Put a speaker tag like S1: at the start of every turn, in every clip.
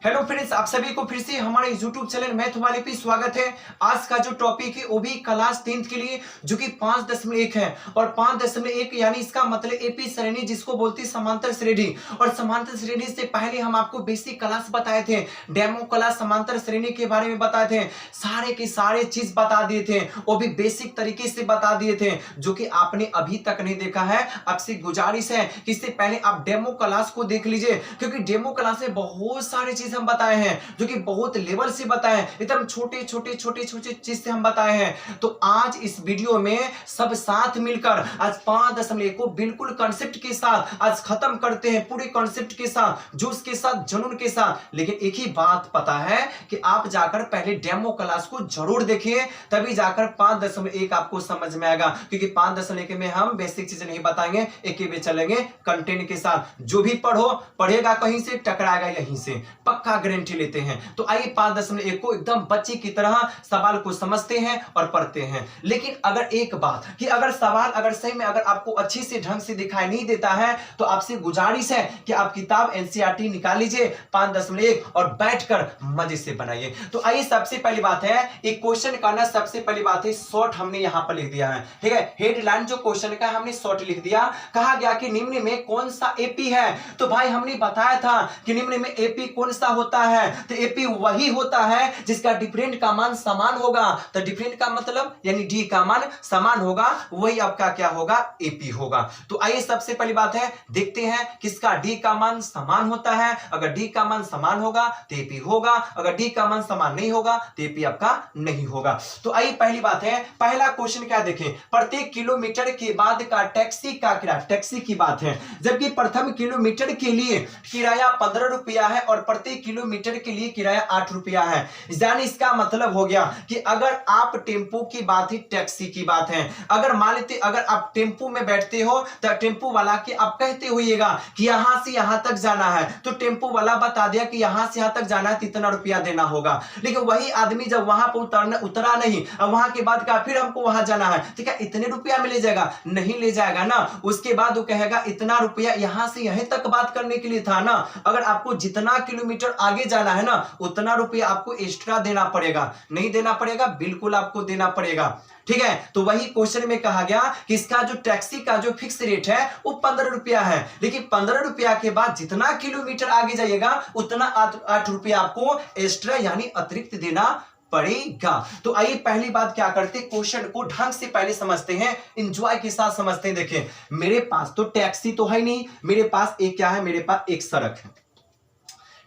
S1: Hello friends, आप सभी को फिर से हमारे YouTube चैनल मैथ वाले पे स्वागत है। आज का जो टॉपिक है वो भी क्लास 10th के लिए, जो कि 5.1 है और 5.1 यानी इसका मतलब एपी श्रेणी, जिसको बोलती है समांतर श्रेणी। और समांतर श्रेणी से पहले हम आपको बेसिक क्लास बताए थे, डेमो क्लास समांतर श्रेणी के बारे में बताए थे, सारे के सारे चीज बता दिए थे, वो भी बेसिक तरीके से बता दिए थे, जो कि आपने अभी तक नहीं देखा है। आपसे गुजारिश है कि इससे पहले आप डेमो क्लास को देख लीजिए, क्योंकि डेमो क्लास में बहुत सारे चीज हम बताए हैं, जो कि बहुत लेवल से बताए हैं, एकदम छोटे छोटे चीज से हम बताए हैं। तो आज इस वीडियो में सब साथ मिलकर आज 5.1 को बिल्कुल कॉन्सेप्ट के साथ आज खत्म करते हैं, पूरे कॉन्सेप्ट के साथ, जोश के साथ, जुनून के साथ। लेकिन एक ही बात पता है कि आप जाकर पहले डेमो क्लास को जरूर देखिए, तभी जाकर 5.1 आपको समझ में आएगा। क्योंकि 5.1 में हम बेसिक चीजें नहीं बताएंगे, एक ही में चलेंगे कंटेंट के साथ। जो भी पढ़ेगा कहीं से टकराएगा यहीं से, पक्का गारंटी लेते हैं। तो आइए 5.1 को एकदम बच्चे की तरह सवाल को समझते हैं और पढ़ते हैं। लेकिन अगर एक बात कि अगर सवाल अगर सही में अगर आपको अच्छी से ढंग से दिखाई नहीं देता है, तो आपसे गुजारिश है कि आप किताब एनसीईआरटी निकाल लीजिए 5.1 और बैठकर मजे से बनाइए। तो आइए सबसे पहली बात है, एक क्वेश्चन करना। सबसे पहली बात है शॉर्ट हमने यहां पर लिख दिया है, ठीक है। हेडलाइन जो क्वेश्चन का हमने शॉर्ट लिख दिया। कहा गया कि निम्न में कौन सा एपी है। तो भाई हमने बताया था कि निम्न में एपी कौन सा होता है, तो एपी वही होता है जिसका डिफरेंट का मान समान होगा। तो डिफरेंट का मतलब यानी डी का मान समान होगा, वही आपका क्या होगा, एपी होगा। तो आइए सबसे पहली बात है, देखते हैं किसका डी का मान समान होता है। अगर डी का मान समान होगा तो एपी होगा, अगर डी का मान समान नहीं होगा तो एपी आपका नहीं होगा। तो आइए पहली बात है, पहला क्वेश्चन क्या देखें, प्रत्येक किलोमीटर के बाद का टैक्सी का किराया, टैक्सी की बात है। जबकि प्रथम किलोमीटर के लिए किराया 15 रुपया है और प्रत्येक किलोमीटर के लिए किराया 8 रुपया है। यानी इसका मतलब हो गया कि अगर आप टेम्पो की बात ही, टैक्सी की बात है, अगर मान लेते अगर आप टेम्पो में बैठते हो तो टेम्पो वाला के आप कहते होइएगा कि यहां से यहां तक जाना है, तो टेम्पो वाला बता दिया कि यहां से यहां तक जाना है तो इतना रुपया देना होगा। लेकिन वही आदमी जब वहां पर उतरा नहीं, अब वहां के बाद का फिर हमको वहां जाना है, ठीक है, इतने रुपया में ले जाएगा, नहीं ले जाएगा ना। उसके बाद वो कहेगा इतना रुपया यहां से यहीं तक बात करने के लिए था ना। अगर आपको जितना किलोमीटर आगे जाना है ना, उतना रुपया आपको एक्स्ट्रा देना पड़ेगा, नहीं देना पड़ेगा, बिल्कुल आपको देना पड़ेगा, ठीक है। तो वही क्वेश्चन में कहा गया कि इसका जो टैक्सी का जो फिक्स रेट है वो 15 रुपया है। लेकिन 15 रुपया के बाद जितना किलोमीटर आगे जाइएगा उतना 8 रुपया आपको एक्स्ट्रा यानी अतिरिक्त देना पड़ेगा। तो आइए पहली बात क्या करते, क्वेश्चन को ढंग से पहले समझते हैं, एंजॉय के साथ समझते हैं। देखें, मेरे पास तो टैक्सी तो है नहीं, मेरे पास एक क्या है, मेरे पास एक सड़क है,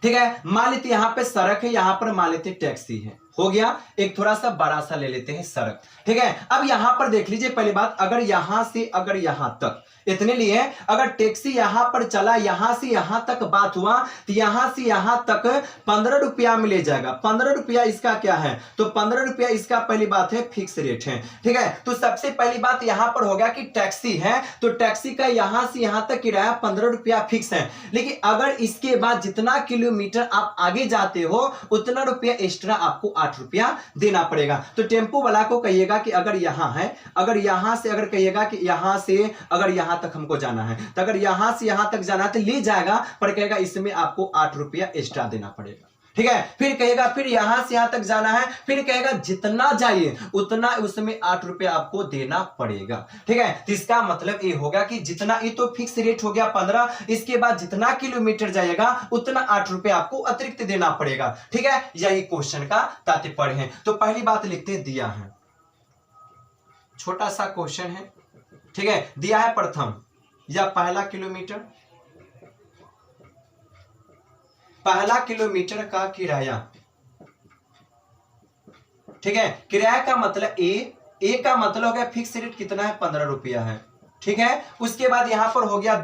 S1: ठीक है। मान लेते यहां पे सड़क है, यहां पर मान लेते टैक्सी है, हो गया। एक थोड़ा सा बड़ा सा ले लेते हैं सड़क, ठीक है। अब यहां पर देख लीजिए पहली बात, अगर यहां से अगर यहां तक इतने लिए, अगर टैक्सी यहां पर चला, यहां से यहां तक बात हुआ, तो यहां से यहां तक 15 रुपया में ले जाएगा। 15 रुपया इसका क्या है, तो 15 रुपया इसका पहली बात है फिक्स रेट है, ठीक है। तो सबसे पहली बात यहां पर हो गया कि टैक्सी है, तो टैक्सी का यहां से यहां तक किराया 15 रुपया फिक्स है। लेकिन अगर इसके बाद जितना किलोमीटर आप आगे जाते हो उतना रुपया एक्स्ट्रा आपको 8 रुपया देना पड़ेगा। तो टेम्पो वाला को कहिएगा कि अगर यहां है, अगर यहां से अगर कहिएगा कि यहां से अगर यहां तक हमको जाना है, तो अगर यहां से यहां तक जाना है तो ले जाएगा, पर कहेगा इसमें आपको 8 रुपया एक्स्ट्रा देना पड़ेगा, ठीक है। फिर कहेगा फिर यहां से यहां तक जाना है, फिर कहेगा जितना जाइए उतना उसमें 8 रुपया आपको देना पड़ेगा, ठीक है। तो इसका मतलब ये होगा कि जितना, ये तो फिक्स रेट हो गया 15, इसके बाद जितना किलोमीटर जाएगा उतना 8 रुपया आपको अतिरिक्त देना पड़ेगा, ठीक है। यही क्वेश्चन का तात्पर्य है। तो पहली बात लिखते दिया है, छोटा सा क्वेश्चन है, ठीक है। दिया है प्रथम या पहला किलोमीटर, पहला किलोमीटर का किराया, ठीक है। किराया का मतलब ए का मतलब हो गया फिक्स रेट कितना है, 15 रुपया है, ठीक है। उसके बाद यहां पर हो गया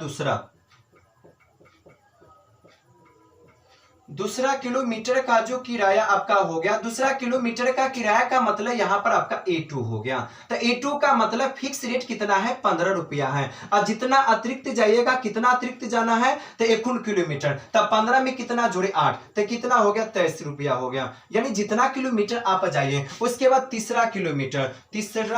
S1: दूसरा किलोमीटर का जो किराया आपका हो गया, दूसरा किलोमीटर का किराया का मतलब यहां पर आपका A2 हो गया। तो A2 का मतलब फिक्स रेट कितना है, 15 रुपया है। और जितना अतिरिक्त जाइएगा, कितना अतिरिक्त जाना है, तो 1 किलोमीटर, तब 15 में कितना जोड़े 8, तो कितना हो गया, 23 रुपया हो गया। यानी जितना किलोमीटर आप जाइए। उसके बाद तीसरा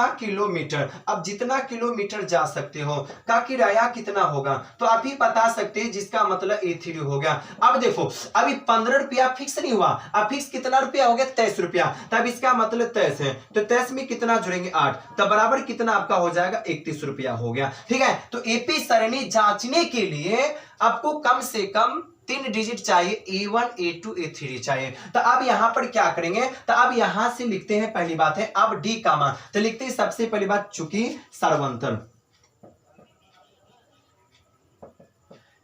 S1: किलोमीटर, अब जितना किलोमीटर जा सकते हो का किराया कितना होगा, तो आप ही बता सकते हैं, जिसका मतलब A3 हो गया। अब देखो, अभी ₹15 फिक्स नहीं हुआ, अब फिक्स कितना रुपया हो गया? 23 रुपया। तब इसका मतलब 23 है, तो 23 में कितना जुड़ेंगे? 8, तब बराबर कितना आपका हो जाएगा? 31 रुपया हो गया। ठीक है, तो एपी सरणी जांचने के लिए आपको कम से कम 3 डिजिट चाहिए, A1 A2 A3 चाहिए। तो अब यहां पर क्या करेंगे? तो अब यहां से लिखते हैं, पहली बात है अब डी का मान, तो लिखते हैं सबसे पहली बात चूंकि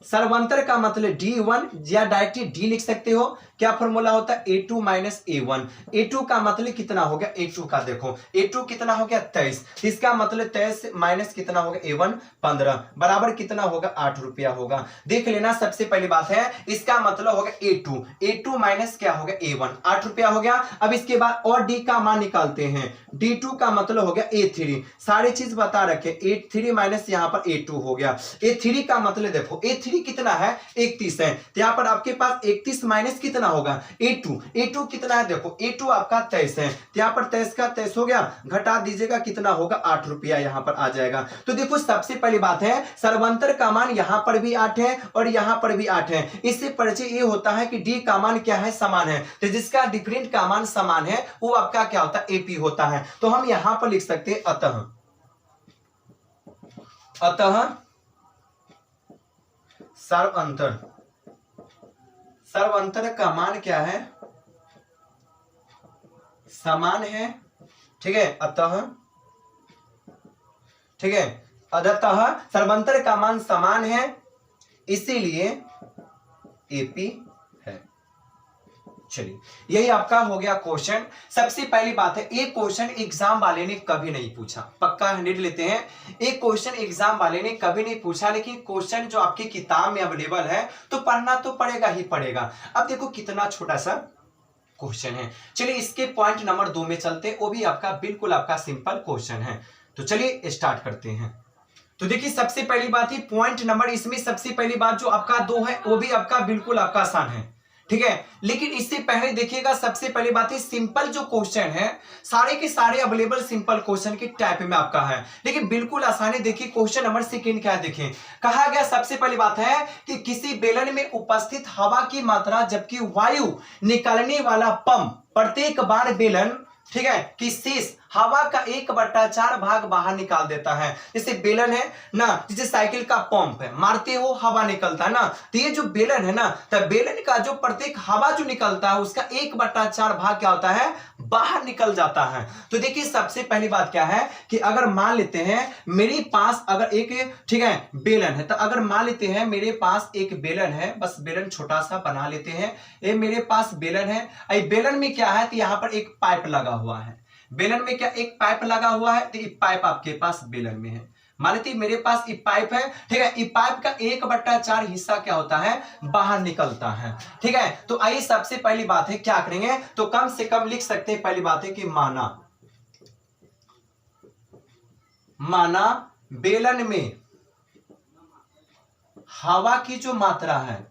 S1: सर्वंतर का मतलब D1 या डायरेक्टली डी लिख सकते हो। क्या फॉर्मूला होता है? A2 minus A1। A2 का मतलब कितना हो गया? A2 का देखो, A2 कितना हो गया? 23। इसका मतलब 23 माइनस कितना हो गया? A1 15 बराबर कितना होगा? 8 रुपया होगा। देख लेना, सबसे पहली बात है इसका मतलब हो गया A2, A2 माइनस क्या हो गया? A1, 8 रुपया हो गया। अब इसके बाद और D का मान निकालते हैं, D2 का मतलब हो गया A3, सारी चीज बता रखे, A3 माइनस यहाँ पर A2 हो गया। A3 का मतलब देखो, A3 कितना है? 31 है, तो यहाँ पर आपके पास 31 माइनस कितना होगा? A2, A2 कितना है? देखो A2 आपका 23 है, तो यहाँ पर 23 का 23 हो गया, घटा दीजिएगा कितना होगा? 8 रुपया यहाँ पर आ जाएगा। तो देखो सबसे पहली बात है सर्वंतर का मान यहाँ पर भी 8 है और यहाँ पर भी 8 है। इससे परिचय ये होता है कि डी का मान क्या है? समान है, तो जिसका डिफरेंट का मान समान है वो आपका क्या होता है? एपी होता है। तो हम यहां पर लिख सकते हैं अतः सर्वंतर का मान क्या है? समान है। ठीक है, अतः ठीक है, अतः सर्वंतर का मान समान है, इसीलिए एपी है। चलिए, यही आपका हो गया क्वेश्चन। सबसे पहली बात है एक क्वेश्चन एग्जाम वाले ने कभी नहीं पूछा, पक्का 100 लेते हैं। एक क्वेश्चन एग्जाम वाले ने कभी नहीं पूछा, लेकिन क्वेश्चन जो आपकी किताब में अवेलेबल है तो पढ़ना तो पड़ेगा ही पड़ेगा। अब देखो कितना छोटा सा क्वेश्चन है। चलिए इसके पॉइंट नंबर 2 में चलते हैं, वो भी आपका बिल्कुल आपका सिंपल क्वेश्चन है। तो चलिए स्टार्ट करते हैं। तो देखिए सबसे पहली बात ही पॉइंट नंबर, इसमें सबसे पहली बात जो आपका 2 है वो भी आपका बिल्कुल आपका आसान है। ठीक है, लेकिन इससे पहले देखिएगा सबसे पहली बात है सिंपल जो क्वेश्चन है सारे के सारे अवेलेबल सिंपल क्वेश्चन के टाइप में आपका है, लेकिन बिल्कुल आसानी। देखिए क्वेश्चन नंबर सेकंड क्या है, देखें कहा गया सबसे पहली बात है कि किसी बेलन में उपस्थित हवा की मात्रा जबकि वायु निकालने वाला पंप प्रत्येक बार बेलन, ठीक है, कि शेष हवा का 1/4 भाग बाहर निकाल देता है। जैसे बेलन है ना, जैसे साइकिल का पंप है, मारते हो हवा निकलता है ना, तो ये जो बेलन है ना, तो बेलन का जो प्रत्येक हवा जो निकलता है उसका 1/4 भाग क्या होता है? बाहर निकल जाता है। तो देखिए सबसे पहली बात क्या है कि अगर मान लेते हैं मेरे पास अगर एक, ठीक है, बेलन है, तो अगर मान लेते हैं मेरे पास एक बेलन है, बस बेलन छोटा सा बना लेते हैं, ये मेरे पास बेलन है। बेलन में क्या है? तो यहाँ पर एक पाइप लगा हुआ है। बेलन में क्या एक पाइप लगा हुआ है? तो ये पाइप आपके पास बेलन में है। मान लेते मेरे पास ये पाइप है, ठीक है, ये पाइप का 1/4 हिस्सा क्या होता है? बाहर निकलता है। ठीक है, तो आइए सबसे पहली बात है क्या करेंगे, तो कम से कम लिख सकते हैं पहली बात है कि माना बेलन में हवा की जो मात्रा है,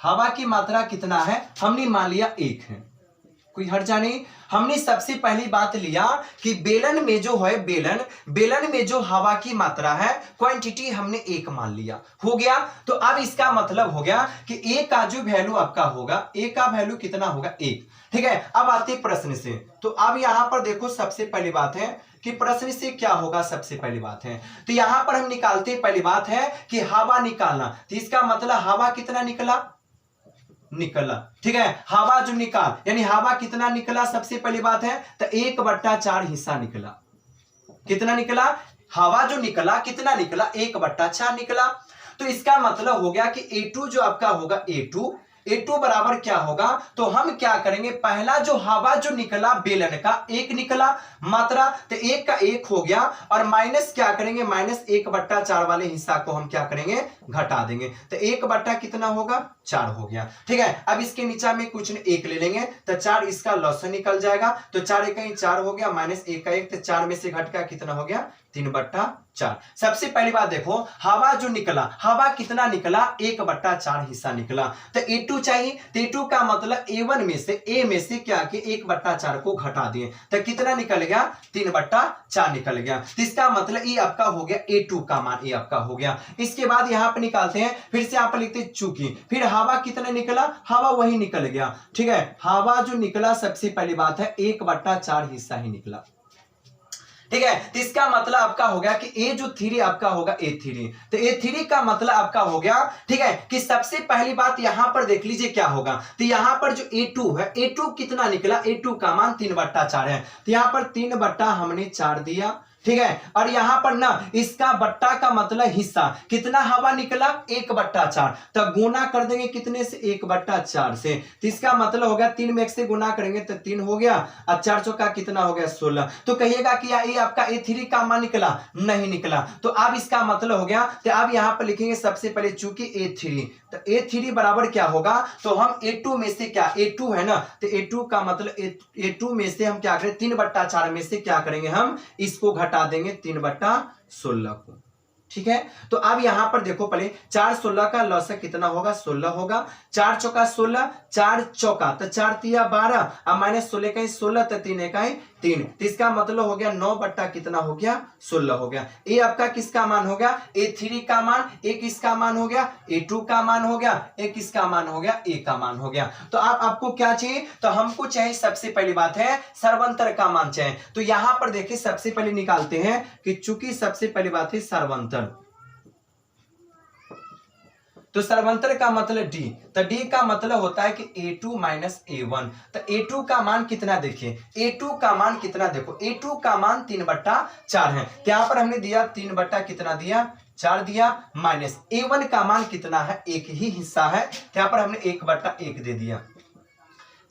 S1: हवा की मात्रा कितना है? हमने मान लिया 1 है, कोई हर्जा नहीं। हमने सबसे पहली बात लिया कि बेलन में जो है बेलन में जो हवा की मात्रा है क्वांटिटी हमने 1 मान लिया, हो गया। तो अब इसका मतलब हो गया कि ए का जो वैल्यू आपका होगा, ए का वैल्यू कितना होगा? 1। ठीक है, अब आते प्रश्न से। तो अब यहां पर देखो सबसे पहली बात है कि प्रश्न से क्या होगा। सबसे पहली बात है तो यहां पर हम निकालते, पहली बात है कि हवा निकालना, तो इसका मतलब हवा कितना निकला? ठीक है, हवा जो निकाल यानी हवा कितना निकला? सबसे पहली बात है तो 1/4 हिस्सा निकला। कितना निकला? हवा जो निकला कितना निकला? 1/4 निकला। तो इसका मतलब हो गया कि A2 जो आपका होगा A2 बराबर क्या होगा? तो हम क्या करेंगे, पहला जो हवा जो निकला बेलन का 1 निकला मात्रा, तो 1 का 1 हो गया, और माइनस क्या करेंगे? माइनस 1/4 वाले हिस्सा को हम क्या करेंगे? घटा देंगे। तो 1 कितना होगा? 4 हो गया। ठीक है, अब इसके नीचे में कुछ 1 ले लेंगे तो 4 इसका लॉस निकल जाएगा। तो 4 × 4 हो गया, माइनस 1 का 1, तो 4 में से घट का कितना हो गया? 3/4 4। सबसे पहली बात देखो, हवा जो निकला, हवा कितना निकला, 1/4 हिस्सा निकला। तो A2 चाहिए, तो A2 का मतलब A1 में से, A में से क्या कि 1/4 को घटा दिए, तो कितना निकल गया, 3/4 निकल गया। तो इसका मतलब ये आपका हो गया A2 का मान, ये आपका हो गया। इसके बाद यहां पर निकालते हैं, फिर से यहां पर लिखते हैं चूंकि, फिर हवा कितना निकला, हवा वही निकल गया, ठीक है। हवा जो निकला सबसे पहली बात है 1/4 हिस्सा ही निकला, ठीक है। तो इसका मतलब आपका हो गया कि A जो 3 आपका होगा A3, तो A3 का मतलब आपका हो गया, ठीक है, कि सबसे पहली बात यहां पर देख लीजिए क्या होगा। तो यहां पर जो A2 है, A2 कितना निकला, A2 का मान 3/4 है, तो यहां पर 3 हमने 4 दिया, ठीक है। और यहां पर ना इसका बट्टा का मतलब हिस्सा, कितना हवा निकला, 1/4, तो गुना कर देंगे कितने से, 1/4 से। तो इसका मतलब हो गया 3 में 1 से गुना करेंगे तो 3 हो गया, और 4 चौका कितना हो गया, 16। तो कहिएगा कि ये आपका A3 का मान निकला, नहीं निकला। तो अब इसका मतलब हो गया, तो अब यहां पर लिखेंगे सबसे पहले चूंकि A3, तो A3 बराबर क्या होगा, तो हम A2 में से क्या, A2 है ना, तो A2 का मतलब A2 में से हम क्या करें, 3/4 में से क्या करेंगे, हम इसको घटा देंगे 3/16 को, ठीक है। तो अब यहां पर देखो पहले 4 16 का लौसक कितना होगा, 16 होगा। 4 चौका 16, 4 चौका तो 4 तिया 12, अब -16 का 16, तो 3 का 3, तो इसका मतलब हो गया 9 बट्टा कितना हो गया, 16 हो गया। ये आपका किसका मान हो गया, A3 का मान, एक इसका मान हो गया, A2 का मान हो गया, एक इसका मान हो गया, A का मान हो गया। तो आप आपको क्या चाहिए, तो हमको चाहिए सबसे पहली बात है सर्वंतर का मान चाहिए। तो यहां पर देखिए सबसे पहले निकालते हैं कि चूंकि सबसे पहली बात है सर्वंतर, तो सर्वंतर का मतलब D, तो D का मतलब होता है कि A2 माइनस A1। तो A2 का मान कितना देखिए, A2 का मान कितना देखो, A2 का मान 3/4 है, तो यहां पर हमने दिया 3 कितना दिया, 4 दिया, माइनस A1 का मान कितना है, एक ही हिस्सा है, तो यहां पर हमने 1/1 दे दिया।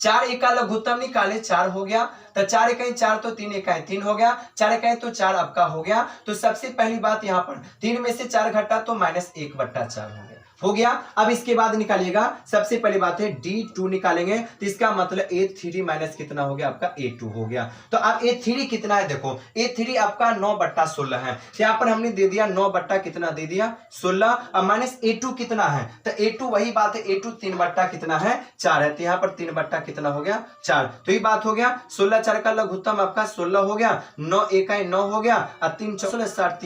S1: 4 एक का लघुत्तम निकाले, 4 हो गया, तो 4 इकाई 4, तो 3 इकाई 3 हो गया, 4 इकाई तो 4 आपका हो गया। तो सबसे पहली बात यहां पर 3 में से 4 घटा तो -1/4 हो गया। अब इसके बाद निकालिएगा, सबसे पहली बात है D2 निकालेंगे, तो इसका मतलब A3 माइनस कितना हो गया, आपका A2 हो गया। तो अब A3 कितना है देखो, A3 आपका 9/16 है, यहाँ पर हमने दे दिया 9 कितना दे दिया, 16, अब माइनस A2 कितना है, तो A2 वही बात है, A2 3 कितना है, 4 है, तो यहाँ पर 3 कितना हो गया, 4। तो ये बात हो गया, 16 4 का लघुत्तम आपका 16 हो गया, 9 इकाई 9 हो गया, और 3 16 7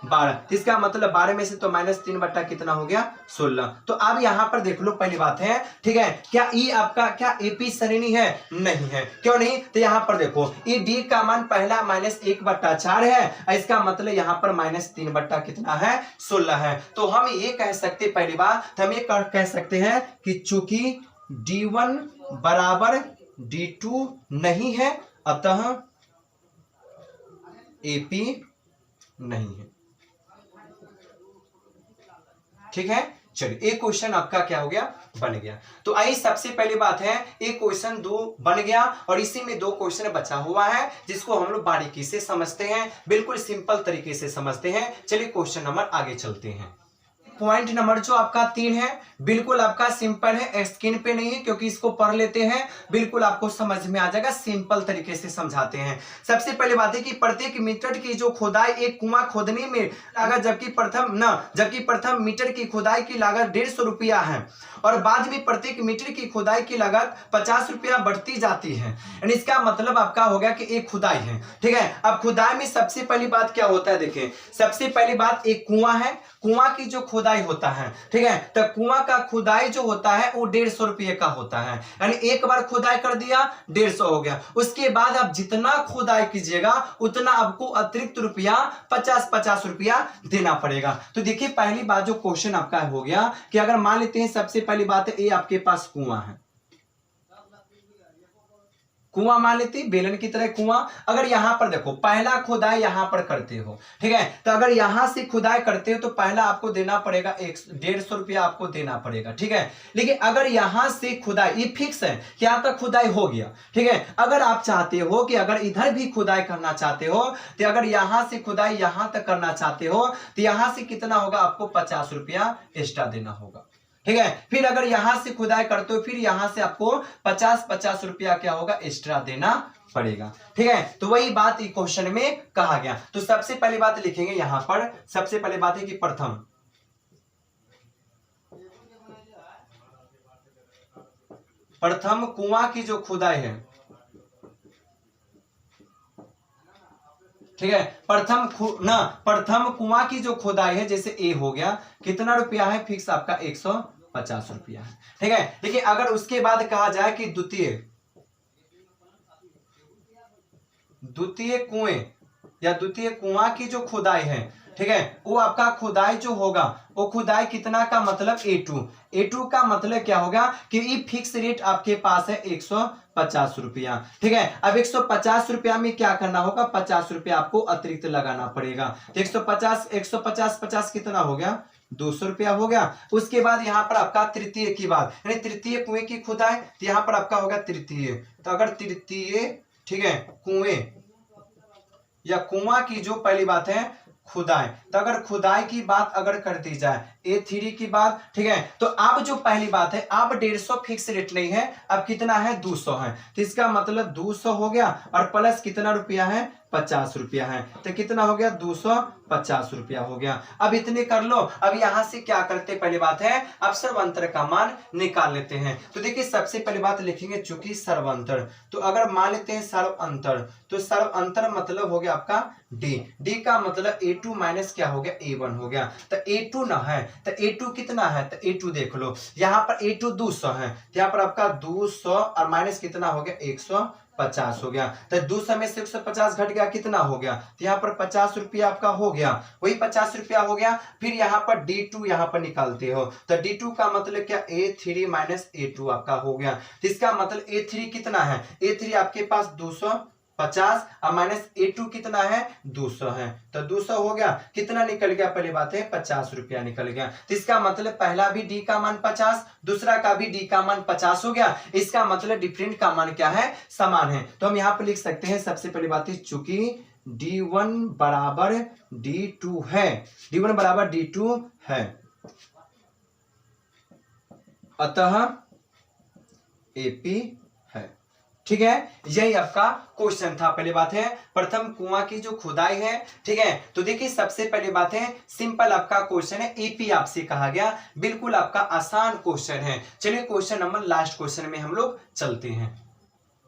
S1: 12, इसका मतलब 12 में से तो -3 कितना हो गया, 16। तो अब यहां पर देख लो पहली बात है, ठीक है, क्या ई आपका क्या एपी श्रेणी है, नहीं है, क्यों नहीं, तो यहां पर देखो ये डी का मान पहला -1/4 है, इसका मतलब यहां पर -3 कितना है, 16 है। तो हम ये कह सकते, पहली बात हम ये कह सकते हैं कि चूंकि D1 बराबर D2 नहीं है, अतः एपी नहीं है, ठीक है। चलिए एक क्वेश्चन आपका क्या हो गया, बन गया। तो आइए सबसे पहली बात है, एक क्वेश्चन 2 बन गया, और इसी में 2 क्वेश्चन बचा हुआ है जिसको हम लोग बारीकी से समझते हैं, बिल्कुल सिंपल तरीके से समझते हैं। चलिए क्वेश्चन नंबर आगे चलते हैं। पॉइंट नंबर जो आपका 3 है, बिल्कुल आपका सिंपल है, स्क्रीन पे नहीं है क्योंकि इसको पढ़ लेते हैं, बिल्कुल आपको समझ में आ जाएगा, सिंपल तरीके से समझाते हैं। सबसे पहले बात है कि प्रत्येक मीटर की जो खुदाई एक कुआं खोदने में लागत, जबकि प्रथम मीटर की खुदाई की लागत 150 रुपया है, और बाद में प्रत्येक मीटर की खुदाई की लागत 50 रुपया बढ़ती जाती है। यानी इसका मतलब आपका हो गया कि एक खुदाई है, ठीक है। अब खुदाई में सबसे पहली बात क्या होता है, देखें सबसे पहली बात एक कुआं है, कुआं की जो खुदाई होता है, ठीक है, तो कुआं का खुदाई जो होता है वो 150 रुपये का होता है, यानी एक बार खुदाई कर दिया 150 हो गया। उसके बाद आप जितना खुदाई कीजिएगा उतना आपको अतिरिक्त रुपया 50 रुपया देना पड़ेगा। तो देखिए पहली बात जो क्वेश्चन आपका हो गया कि अगर मान लेते हैं सबसे पहली बात है ये आपके पास कुआं है, कुआं मान लेते हैं बेलन की तरह कुआं। अगर यहां पर देखो पहला खुदाई यहां पर करते हो, ठीक है, तो अगर यहां से खुदाई करते हो तो पहला आपको देना पड़ेगा 150 रुपया आपको देना पड़ेगा, ठीक है। लेकिन अगर यहां से खुदाई, ये फिक्स है कि आपका खुदाई हो गया, ठीक है। अगर आप चाहते हो कि अगर इधर भी खुदाई करना चाहते हो, तो अगर यहां से खुदाई यहां तक करना चाहते हो तो यहां से कितना होगा, आपको 50 रुपया एक्स्ट्रा देना होगा, ठीक है। फिर अगर यहां से खुदाई करते हो, फिर यहां से आपको 50-50 रुपया क्या होगा एक्स्ट्रा देना पड़ेगा। ठीक है, तो वही बात क्वेश्चन में कहा गया। तो सबसे पहली बात लिखेंगे यहां पर, सबसे पहले बात है कि प्रथम कुआं की जो खुदाई है, ठीक है, प्रथम कुआं की जो खुदाई है, जैसे ए हो गया, कितना रुपया है फिक्स आपका 150 रुपया है। ठीक है, देखिए अगर उसके बाद कहा जाए कि द्वितीय कुएं या द्वितीय कुआं की जो खुदाई है, ठीक है, वो आपका खुदाई जो होगा वो खुदाई कितना का मतलब A2 का मतलब क्या होगा कि ये फिक्स रेट आपके पास है 150 रुपया। ठीक है, अब 150 रुपया में क्या करना होगा, 50 रुपया आपको अतिरिक्त लगाना पड़ेगा। तो 150 कितना हो गया, 200 रुपया हो गया। उसके बाद यहाँ पर आपका तृतीय की बात, यानी तृतीय कुएं की खुदाई, तो यहाँ पर आपका होगा तृतीय। तो अगर तृतीय, ठीक है, कुएं या कुआं की जो पहली बात है खुदाई, तो अगर खुदाई की बात अगर कर दी जाए A3 की बात, ठीक है, तो अब जो पहली बात है, अब 150 फिक्स रेट नहीं है, अब कितना है 200 है। तो इसका मतलब 200 हो गया और प्लस कितना रुपया है 50 रुपया है, तो कितना हो गया 250 रुपया हो गया। अब इतने कर लो। अब यहां से क्या करते, पहली बात है अब सर्वांतर का मान निकाल लेते हैं। तो देखिए सबसे पहली बात लिखेंगे चूंकि सर्वांतर, तो अगर मान लेते हैं सर्वांतर, तो सर्वांतर मतलब हो गया आपका डी का मतलब A2 माइनस क्या हो गया A1 हो गया। तो A2 ना है, तो A2 कितना है, तो A2 देख लो, यहाँ पर A2 200 है, यहाँ पर आपका 200 और माइनस कितना हो गया 150 हो गया। तो 200 में से 150 घट गया, कितना हो गया, तो यहाँ पर 50 रुपया आपका हो गया, वही 50 रुपया हो गया। फिर यहाँ पर D2 यहाँ पर निकालते हो, तो D2 का मतलब क्या A3 माइनस A2 आपका हो गया। तो इसका मतलब A3 कितना है, A3 आपके पास 250 और माइनस A2 कितना है 200 है, तो 200 हो गया, कितना निकल गया, पहली बात है 50 रुपया निकल गया। तो इसका मतलब पहला भी D का मान 50, दूसरा का भी D का मान 50 हो गया। इसका मतलब डिफरेंट का मान क्या है, समान है। तो हम यहाँ पर लिख सकते हैं सबसे पहली बात है चूंकि D1 बराबर D2 है, D1 बराबर D2 है, अतः AP है। ठीक है, यही आपका क्वेश्चन था। पहली बात है प्रथम कुआं की जो खुदाई है, ठीक है, तो देखिए सबसे पहली बात है सिंपल आपका क्वेश्चन है, एपी आपसे कहा गया, बिल्कुल आपका आसान क्वेश्चन है। चलिए क्वेश्चन नंबर लास्ट क्वेश्चन में हम लोग चलते हैं।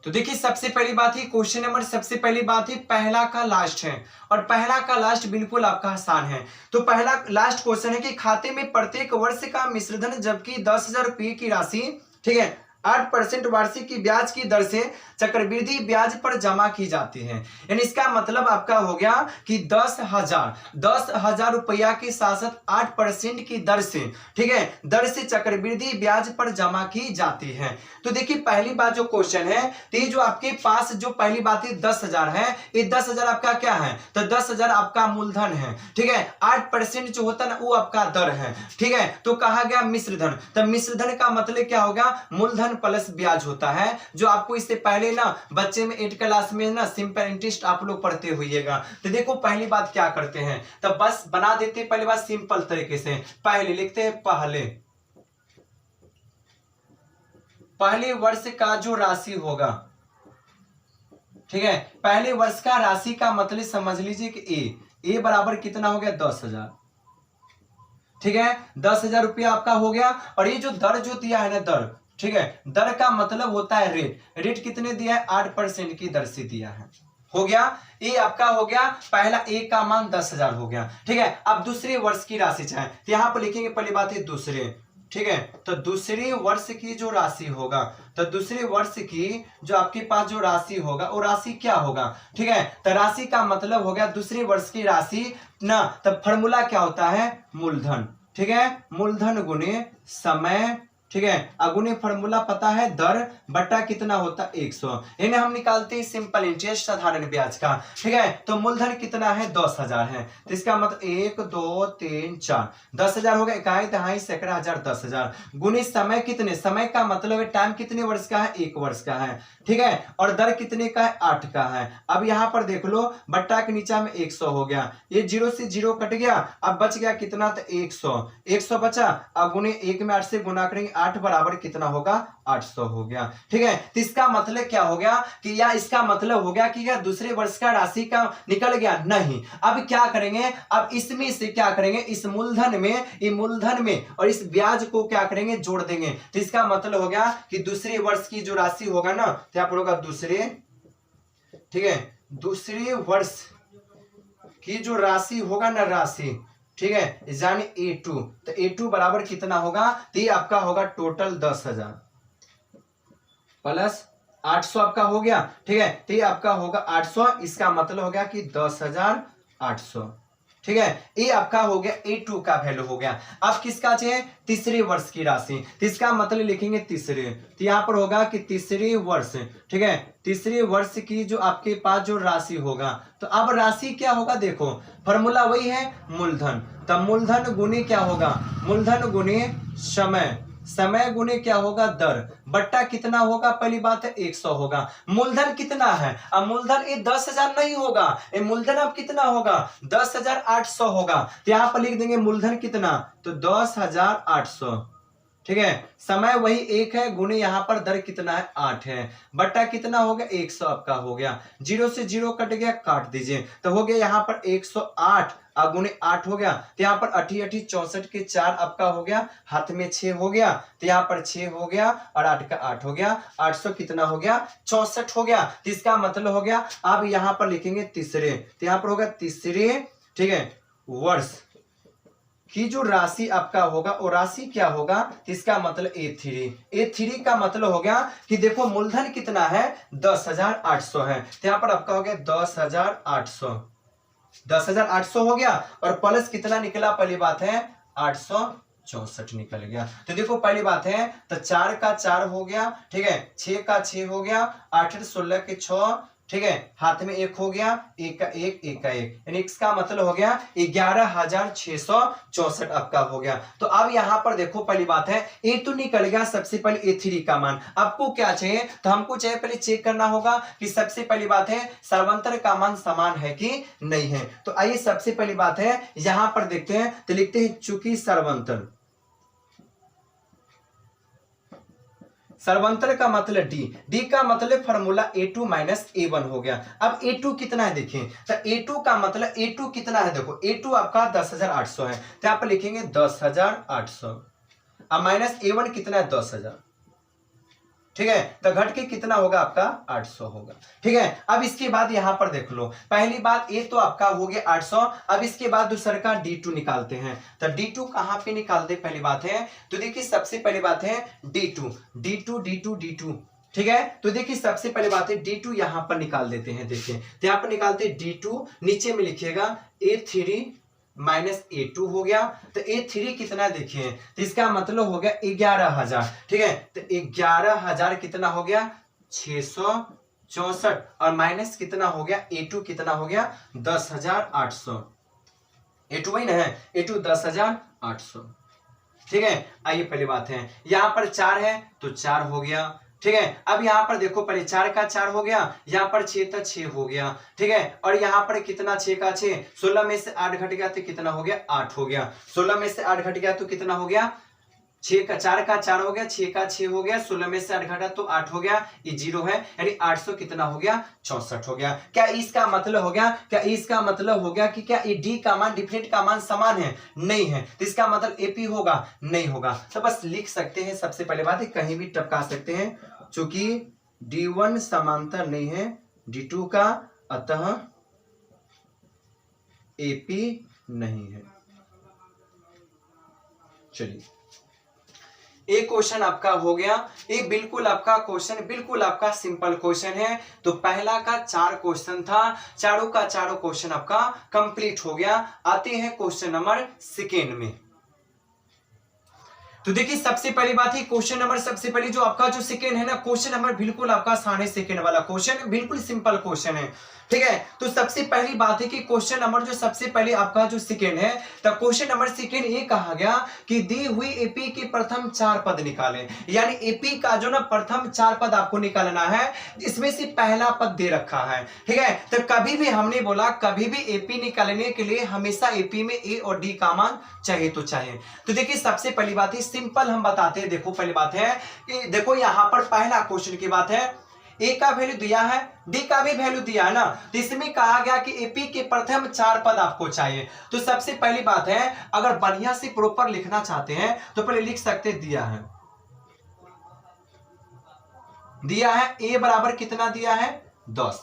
S1: तो देखिए सबसे पहली बात ही क्वेश्चन नंबर, सबसे पहली बात ही पहला का लास्ट है, और पहला का लास्ट बिल्कुल आपका आसान है। तो पहला लास्ट क्वेश्चन है कि खाते में प्रत्येक वर्ष का मिश्रधन जबकि 10,000 रुपये की राशि, ठीक है, 8% वार्षिक की ब्याज की दर से चक्रवृद्धि ब्याज पर जमा की जाती है। यानी इसका मतलब आपका हो गया कि 10,000 रुपया के साथ साथ 8% की दर से, ठीक है, दर से चक्रवृद्धि ब्याज पर जमा की जाती है। तो देखिए पहली बात जो क्वेश्चन है, तो ये जो आपके पास जो पहली बात है 10,000 है, ये 10,000 आपका क्या है, तो 10,000 आपका मूलधन है, ठीक है, 8% जो होता है ना वो आपका दर है, ठीक है। तो कहा गया मिश्रधन, तो मिश्रधन का मतलब क्या होगा, मूलधन प्लस ब्याज होता है, जो आपको इससे पहले ना बच्चे में 8 क्लास में ना सिंपल इंटरेस्ट आप लोग पढ़ते होइएगा। तो देखो पहली बात क्या करते हैं, तो बस बना देते पहली बात सिंपल तरीके से, पहले लिखते हैं पहले वर्ष का जो राशि होगा, ठीक है, पहले वर्ष का राशि का मतलब समझ लीजिए कि ए बराबर कितना हो गया 10,000, ठीक है, 10,000 रुपया आपका हो गया। और ये जो दर जो दिया है ना दर, ठीक है, दर का मतलब होता है रेट कितने दिया है 8% की दर से दिया है, हो गया। ये आपका हो गया पहला ए का मान 10,000 हो गया, ठीक है। अब दूसरे वर्ष की राशि चाहे तो यहां पर लिखेंगे पहली बात है दूसरे, ठीक है, तो दूसरे वर्ष की जो राशि होगा, तो दूसरे वर्ष की जो आपके पास जो राशि होगा वो राशि क्या होगा, ठीक है, तो राशि का मतलब हो गया दूसरे वर्ष की राशि ना, तब फॉर्मूला क्या होता है मूलधन, ठीक है, मूलधन गुणे समय ठीक है, अगुने फॉर्मूला पता है, दर बटा कितना होता है 100, इन्हें हम निकालते हैं सिंपल इंटरेस्ट साधारण ब्याज का। ठीक है, तो मूलधन कितना है 10,000 है, तो इसका मतलब 1 2 3 4 10,000 हो गया, इकाई दहाई सैकड़ा हजार 10,000 गुने समय कितने, समय का मतलब है टाइम कितने वर्ष का है 1 वर्ष का है। ठीक है, और दर कितने का है 8 का है। अब यहां पर देख लो बट्टा के नीचे में 100 हो गया, ये 0 से 0 कट गया, अब बच गया कितना, तो 100 बचा, अब गुने 1 में 8 से गुना करेंगे, 8 बराबर कितना होगा 800 हो गया। ठीक है, तो इसका मतलब क्या हो गया कि या इसका मतलब हो गया कि क्या दूसरे वर्ष का राशि का निकल गया, नहीं। अब क्या करेंगे, अब इसमें से क्या करेंगे, इस मूलधन में और इस ब्याज को क्या करेंगे, जोड़ देंगे, तो इसका मतलब हो गया कि दूसरे वर्ष की जो राशि होगा ना, तो यहाँ पर होगा दूसरे, ठीक है, दूसरे वर्ष की जो राशि होगा ना, राशि, ठीक है, यानी A2, तो A2 बराबर कितना होगा, तो ये आपका होगा टोटल 10,000 प्लस 800 आपका हो गया। ठीक है, तो ये आपका होगा 800, इसका मतलब हो गया कि 10,800। ठीक है, ये आपका हो गया A2 का वैल्यू हो गया। अब किसका चाहिए, तीसरे वर्ष की राशि, तो इसका मतलब लिखेंगे तीसरे, तो यहां पर होगा कि तीसरे वर्ष, ठीक है, तीसरे वर्ष की जो आपके पास जो राशि होगा, तो अब राशि क्या होगा, देखो फॉर्मूला वही है मूलधन, तब मूलधन गुने क्या होगा, मूलधन गुने समय, समय गुने क्या होगा दर, बट्टा कितना होगा, पहली बात है 100 होगा। मूलधन कितना है, अब मूलधन ये 10,000 नहीं होगा, ये मूलधन अब कितना होगा 10,800 होगा, तो यहां पर लिख देंगे मूलधन कितना, तो 10,800। ठीक है, समय वही 1 है, गुने यहां पर दर कितना है 8 है, बट्टा कितना हो गया 100 आपका हो गया, 0 से 0 कट गया, काट दीजिए, तो हो गया यहां पर 108 गुने 8 हो गया, तो यहाँ पर 8 8 64 के 4 आपका हो गया, हाथ में 6 हो गया, तो यहाँ पर 6 हो गया और 8 का 8 हो गया, 800 कितना हो गया 64 हो गया, तो इसका मतलब हो गया। अब यहाँ पर लिखेंगे तीसरे, तो यहाँ पर होगा तीसरे, ठीक है, वर्ष की जो राशि आपका होगा वो राशि क्या होगा, इसका मतलब A3 का मतलब हो गया कि देखो मूलधन कितना है 10,800 है, तो यहाँ पर आपका हो गया 10,800 हो गया, और प्लस कितना निकला, पहली बात है 864 निकल गया। तो देखो पहली बात है, तो 4 का 4 हो गया, ठीक है, 6 का 6 हो गया, 8 16 के 6, ठीक है, हाथ में 1 हो गया, 1 का 1 1 का 1, यानी इसका मतलब हो गया 11,664 आपका हो गया। तो अब यहां पर देखो पहली बात है, ए तो निकल गया, सबसे पहले A3 का मान, आपको क्या चाहिए, तो हमको चाहिए पहले चेक करना होगा कि सबसे पहली बात है सर्वांतर का मान समान है कि नहीं है। तो आइए सबसे पहली बात है यहां पर देखते हैं, तो लिखते हैं चूंकि सर्वंतर का मतलब डी का मतलब फॉर्मूला A2 माइनस A1 हो गया। अब A2 कितना है देखिए, तो A2 का मतलब A2 कितना है, देखो A2 आपका 10,800 है, तो यहाँ पर लिखेंगे 10,800, अब माइनस A1 कितना है 10,000, ठीक है, तो घट के कितना होगा आपका 800 होगा। ठीक है, अब इसके बाद यहां पर देख लो, पहली बात ये तो आपका हो गया 800, अब इसके बाद दूसरा का D2 निकालते हैं, तो D2 कहां पे निकालते, पहली बात है तो देखिए सबसे पहली बात है D2, ठीक है, तो देखिए सबसे पहली बात है D2 यहां पर निकाल देते हैं, देखिए तो यहां पर निकालते हैं D2, नीचे में लिखिएगा A3 माइनस A2 हो गया, तो A3 कितना देखिए, तो इसका मतलब हो गया 11,000, ठीक है, तो 11,000 कितना हो गया 664, और माइनस कितना हो गया A2 कितना हो गया 10,800, A2 वही ना है, A2 10,800। ठीक है, आइए पहली बात है यहां पर 4 है तो 4 हो गया, ठीक है, अब यहां पर देखो पहले 4 का 4 हो गया, यहां पर 6 था 6 हो गया, ठीक है, और यहां पर कितना 6 का 6, 16 में से 8 घट गया तो कितना हो गया 8 हो गया, 16 में से 8 घट गया तो कितना हो गया 6 का 4 का 4 हो गया, 6 का 6 हो गया, 16 में से 8 घटा तो 8 हो गया, ये 0 है, यानी 800 कितना हो गया 64 हो गया। क्या इसका मतलब हो गया, क्या इसका मतलब हो गया कि क्या ये डी का मान डिफरेंट का मान समान है, नहीं है, तो इसका मतलब AP होगा, नहीं होगा, तो बस लिख सकते हैं सबसे पहले बात है, कहीं भी टपका सकते हैं, चूंकि D1 समांतर नहीं है D2 का, अतः AP नहीं है। चलिए एक क्वेश्चन आपका हो गया, ये बिल्कुल आपका क्वेश्चन बिल्कुल आपका सिंपल क्वेश्चन है। तो पहला का 4 क्वेश्चन था, चारों का चारों क्वेश्चन आपका कंप्लीट हो गया। आते हैं क्वेश्चन नंबर सेकेंड में। तो तो देखिए सबसे पहली बात है क्वेश्चन नंबर, सबसे पहले जो आपका जो सेकंड है ना क्वेश्चन नंबर, बिल्कुल आपका 6.5 वाला क्वेश्चन, बिल्कुल सिंपल क्वेश्चन है, ठीक है। तो सबसे पहली बात है कि क्वेश्चन नंबर जो सबसे पहले आपका जो सेकंड है, तो क्वेश्चन नंबर सेकंड ये कहा गया कि दी हुई एपी के प्रथम 4 पद निकालें, यानी एपी का जो ना प्रथम 4 पद आपको निकालना है, इसमें से पहला पद दे रखा है, ठीक है। तो कभी भी हमने बोला कभी भी एपी निकालने के लिए हमेशा एपी में ए और डी का मान चाहिए तो चाहिए। तो देखिए सबसे पहली बात है सिंपल हम बताते हैं, देखो पहली बात है कि देखो यहां पर पहला क्वेश्चन की बात है, ए का वैल्यू दिया है, डी का भी वैल्यू दिया है ना, तो इसमें कहा गया कि एपी के प्रथम 4 पद आपको चाहिए। तो सबसे पहली बात है अगर बढ़िया से प्रॉपर लिखना चाहते हैं तो पहले लिख सकते दिया है ए बराबर कितना दिया है 10,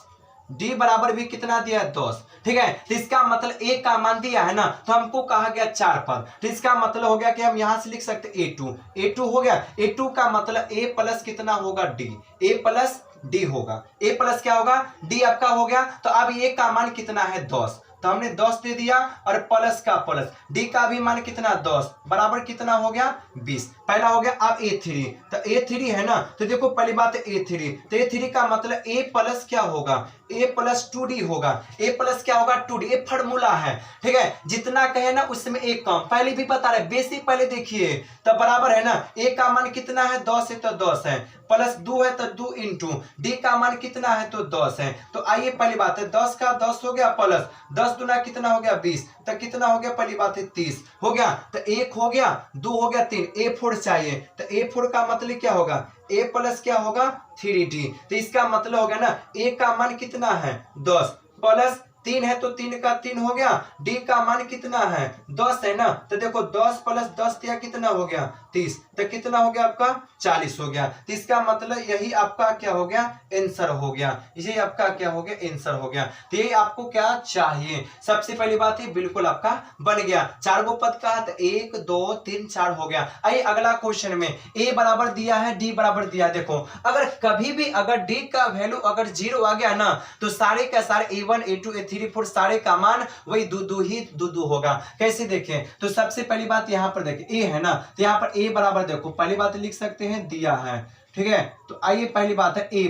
S1: डी बराबर भी कितना दिया है 10, ठीक है। तो इसका मतलब ए का मान दिया है ना, तो हमको कहा गया 4 पद, तो इसका मतलब हो गया कि हम यहां से लिख सकते ए2 हो गया। ए2 का मतलब ए प्लस कितना होगा डी, ए प्लस डी होगा, ए प्लस क्या होगा डी आपका हो गया। तो अब ए का मान कितना है 10, तो हमने 10 दे दिया और प्लस का प्लस, डी का भी मान कितना 10 बराबर कितना हो गया 20, पहला हो गया। अब A3, तो A3 है ना, तो देखो पहली बात है A3, तो A3 का मतलब A प्लस क्या होगा, A प्लस 2D होगा, A प्लस क्या होगा 2D, ये फॉर्मूला है, ठीक है। जितना कहे ना उसमें एक कम, पहले भी बता रहे बेसिक पहले देखिए, तो बराबर है ना A का मान कितना है 10 है, तो 10 है, प्लस 2 है तो 2 इंटू डी का मान कितना है तो 10 है। तो आइए पहली बात है 10 का 10 हो गया प्लस 10 दूना कितना हो गया 20, तो कितना हो गया पहली बात है 30 हो गया। तो 1 हो गया 2 हो गया 3, A4 चाहिए, तो A4 का मतलब क्या होगा A प्लस क्या होगा 3D, तो इसका मतलब हो गया ना A का मान कितना है 10 प्लस 3 है तो 3 का 3 हो गया, डी का मान कितना है 10 है ना, तो देखो 10 प्लस 10 दिया कितना हो गया 30, तो कितना हो गया आपका 40 हो गया। तो इसका मतलब यही आपका क्या हो गया आंसर हो गया, यही आपका क्या हो गया आंसर हो गया। तो यही आपको क्या चाहिए, सबसे पहली बात है बिल्कुल आपका बन गया, 4 गो पद का, तो 1 2 3 4 हो गया। आइए अगला क्वेश्चन में ए बराबर दिया है डी बराबर दिया, देखो अगर कभी भी अगर डी का वैल्यू अगर 0 आ गया ना, तो सारे का सारे A1 A2 A3 4 सारे का मान वही दो होगा। कैसे देखें, तो सबसे पहली बात यहां पर देखिए ए है ना, तो यहां पर ए बराबर देखो पहली बात लिख सकते हैं दिया है, ठीक है। तो आइए पहली बात है ए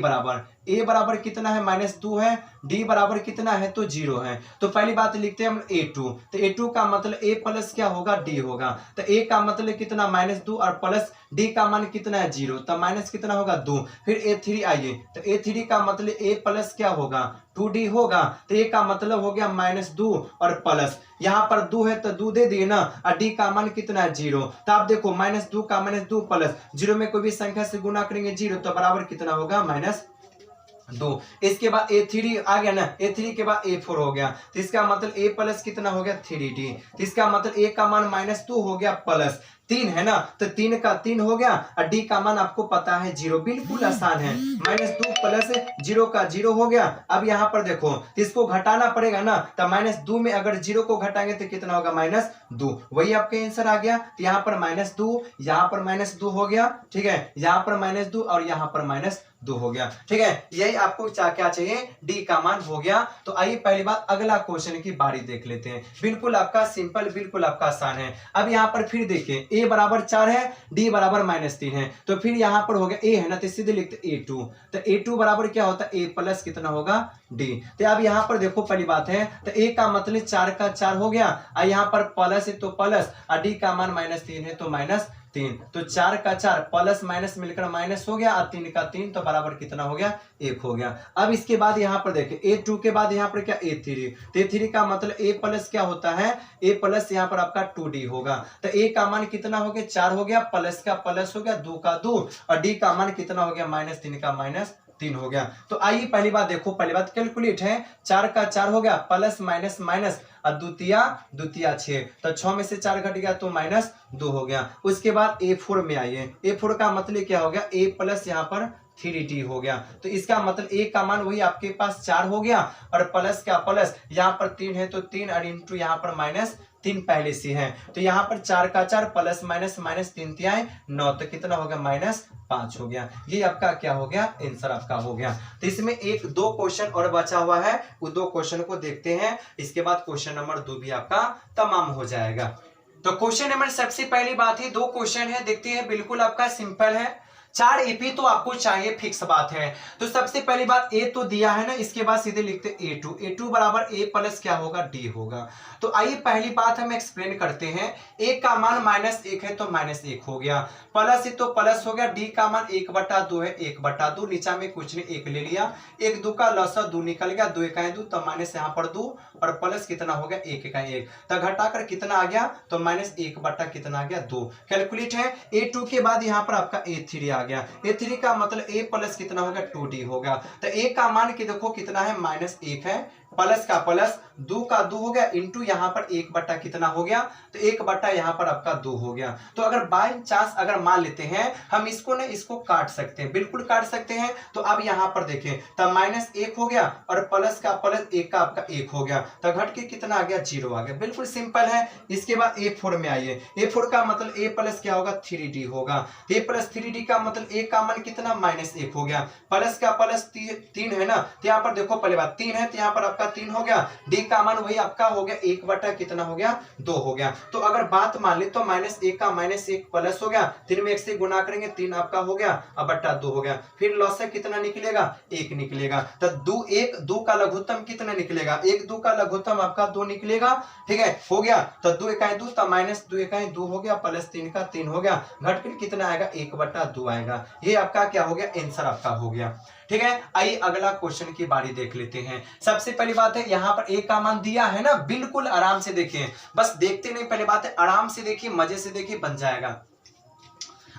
S1: बराबर कितना है -2 है, डी बराबर कितना है तो 0 है। तो पहली बात लिखते हैं हम A2, तो A2 का मतलब A प्लस क्या होगा डी होगा, तो A का मतलब कितना -2 और प्लस डी का मान कितना है 0, तो माइनस कितना होगा 2। फिर A3 आइए, तो A3 का मतलब A प्लस क्या होगा 2D होगा, तो A का मतलब हो गया -2 और प्लस यहाँ पर 2 है तो 2 दे दिए ना, और डी का मान कितना है 0। तो आप देखो -2 का -2 प्लस 0 में कोई भी संख्या से गुना करेंगे 0, तो बराबर कितना होगा -2। इसके बाद A3 आ गया ना, A3 के बाद A4 हो गया, तो इसका मतलब A प्लस कितना हो गया 3D, तो इसका मतलब A का मान -2 हो गया प्लस 3 है ना, तो 3 का 3 हो गया, और डी का मान आपको पता है 0, बिल्कुल आसान है, -2 प्लस 0 का 0 हो गया। अब यहाँ पर देखो तो इसको घटाना पड़ेगा ना, तो -2 में अगर 0 को घटाएंगे तो कितना होगा -2, वही आपका आंसर आ गया। तो यहाँ पर -2, यहाँ पर -2 हो गया, ठीक है, यहाँ पर -2 और यहाँ पर -2 हो गया, ठीक है। यही आपको क्या चाहिए डी का मान हो गया। तो आइए पहली बात अगला क्वेश्चन की बारी देख लेते हैं, बिल्कुल आपका सिंपल, बिल्कुल आपका आसान है। अब यहाँ पर फिर देखिए ए बराबर 4 है, डी बराबर -3 है, तो फिर यहाँ पर हो गया ए है ना, तो सीधे लिखते A2, तो A2 बराबर क्या होता है A प्लस कितना होगा डी। तो अब यहाँ पर देखो पहली बात है, तो ए का मतलब 4 का 4 हो गया, और यहाँ पर प्लस है तो प्लस, और डी का मान -3 है तो -3, तो 4 का 4 प्लस माइनस मिलकर माइनस हो गया, और 3 का 3 तो बराबर कितना हो गया 1 हो गया। अब इसके बाद यहाँ पर देखिए A2 के बाद यहाँ पर क्या A3, तो A3 का मतलब A प्लस क्या होता है A प्लस यहाँ पर आपका 2D होगा, तो A का मान कितना हो गया 4 हो गया, प्लस का प्लस हो गया, 2 का 2, और D का मान कितना हो गया -3 का -3 हो गया। तो आइए पहली बात देखो, पहली बात कैलकुलेट है, 4 का 4 हो गया, प्लस माइनस माइनस, और द्वितीय 6, तो 6 में से 4 घट गया तो -2 हो गया। उसके बाद A4 में आइए, A4 का मतलब क्या हो गया A प्लस यहाँ पर 3D हो गया, तो इसका मतलब A का मान वही आपके पास 4 हो गया, और प्लस का प्लस यहाँ पर 3 है तो 3, और इंटू यहाँ पर -3 पहले से है, तो यहाँ पर 4 का 4 प्लस माइनस -3 तिहाई 9, तो कितना हो गया -5 हो गया। ये आपका क्या हो गया आंसर आपका हो गया। तो इसमें 1-2 क्वेश्चन और बचा हुआ है, वो 2 क्वेश्चन को देखते हैं, इसके बाद क्वेश्चन नंबर 2 भी आपका तमाम हो जाएगा। तो क्वेश्चन नंबर सबसे पहली बात है, 2 क्वेश्चन है, देखते हैं, बिल्कुल आपका सिंपल है। 4 एपी तो आपको चाहिए, फिक्स बात है। तो सबसे पहली बात ए तो दिया है ना, इसके बाद सीधे लिखते A2 बराबर ए प्लस क्या होगा, डी होगा। तो आइए पहली बात हम एक्सप्लेन करते हैं। ए का मान -1 है तो -1 हो गया, प्लस है तो प्लस हो गया, डी का मान 1/2 है, 1/2, नीचा में कुछ नहीं 1 ले लिया, 1 2 का लसा 2 निकल गया, 2 1 2, तो माइनस यहाँ पर 2 और प्लस कितना हो गया 1 1 1, तो घटाकर कितना आ गया, तो -1 बटा कितना आ गया 2। कैलकुलेट है, A2 के बाद यहाँ पर आपका A3 आ गया, A3 का मतलब A प्लस कितना हो गया 2D हो गया। तो A का मान की देखो कितना है, -1 है, प्लस का प्लस, 2 का 2 हो गया, इंटू यहाँ पर 1 बटा कितना हो गया, तो 1 बटा यहाँ पर आपका 2 हो गया। तो अगर बाय चांस अगर मान लेते हैं हम इसको ना, इसको काट सकते हैं, बिल्कुल काट सकते हैं। तो अब यहाँ पर देखें, तब -1 हो गया और प्लस का प्लस 1 का आपका 1 हो गया, तो घट के कितना आ गया 0 आ गया, बिल्कुल सिंपल है। इसके बाद A4 में आइए, A4 का मतलब A प्लस क्या होगा 3D होगा, A प्लस 3D का मतलब A का मान कितना -1 हो गया, प्लस का प्लस 3 है ना, तो यहाँ पर देखो पहले बात 3 है, तो यहाँ पर आपका 3 हो गया, डी का मान वही आपका हो गया 1 बटा कितना हो गया 2 हो गया। तो अगर बात मान ले तो -1 का -1 प्लस हो गया, 3 में 1 से गुना करेंगे 3 आपका हो गया, अब बटा 2 हो गया, फिर लॉस से कितना निकलेगा 1 निकलेगा, तो 2 का लघुत्तम कितना निकलेगा, 1 2 का लघुत्तम आपका 2 निकलेगा, ठीक है, हो गया। तो 2 1 2, तो -2 1 2 हो गया, प्लस 3 का 3 हो गया, घट कर कितना आएगा 1 बटा 2 आएगा। ये आपका क्या हो गया, आंसर आपका हो गया, ठीक है। आइए अगला क्वेश्चन की बारी देख लेते हैं। सबसे पहली बात है यहाँ पर ए का मान दिया है ना, बिल्कुल आराम से देखिए, बस देखते नहीं, पहले बात है आराम से देखिए, मजे से देखिए, बन जाएगा।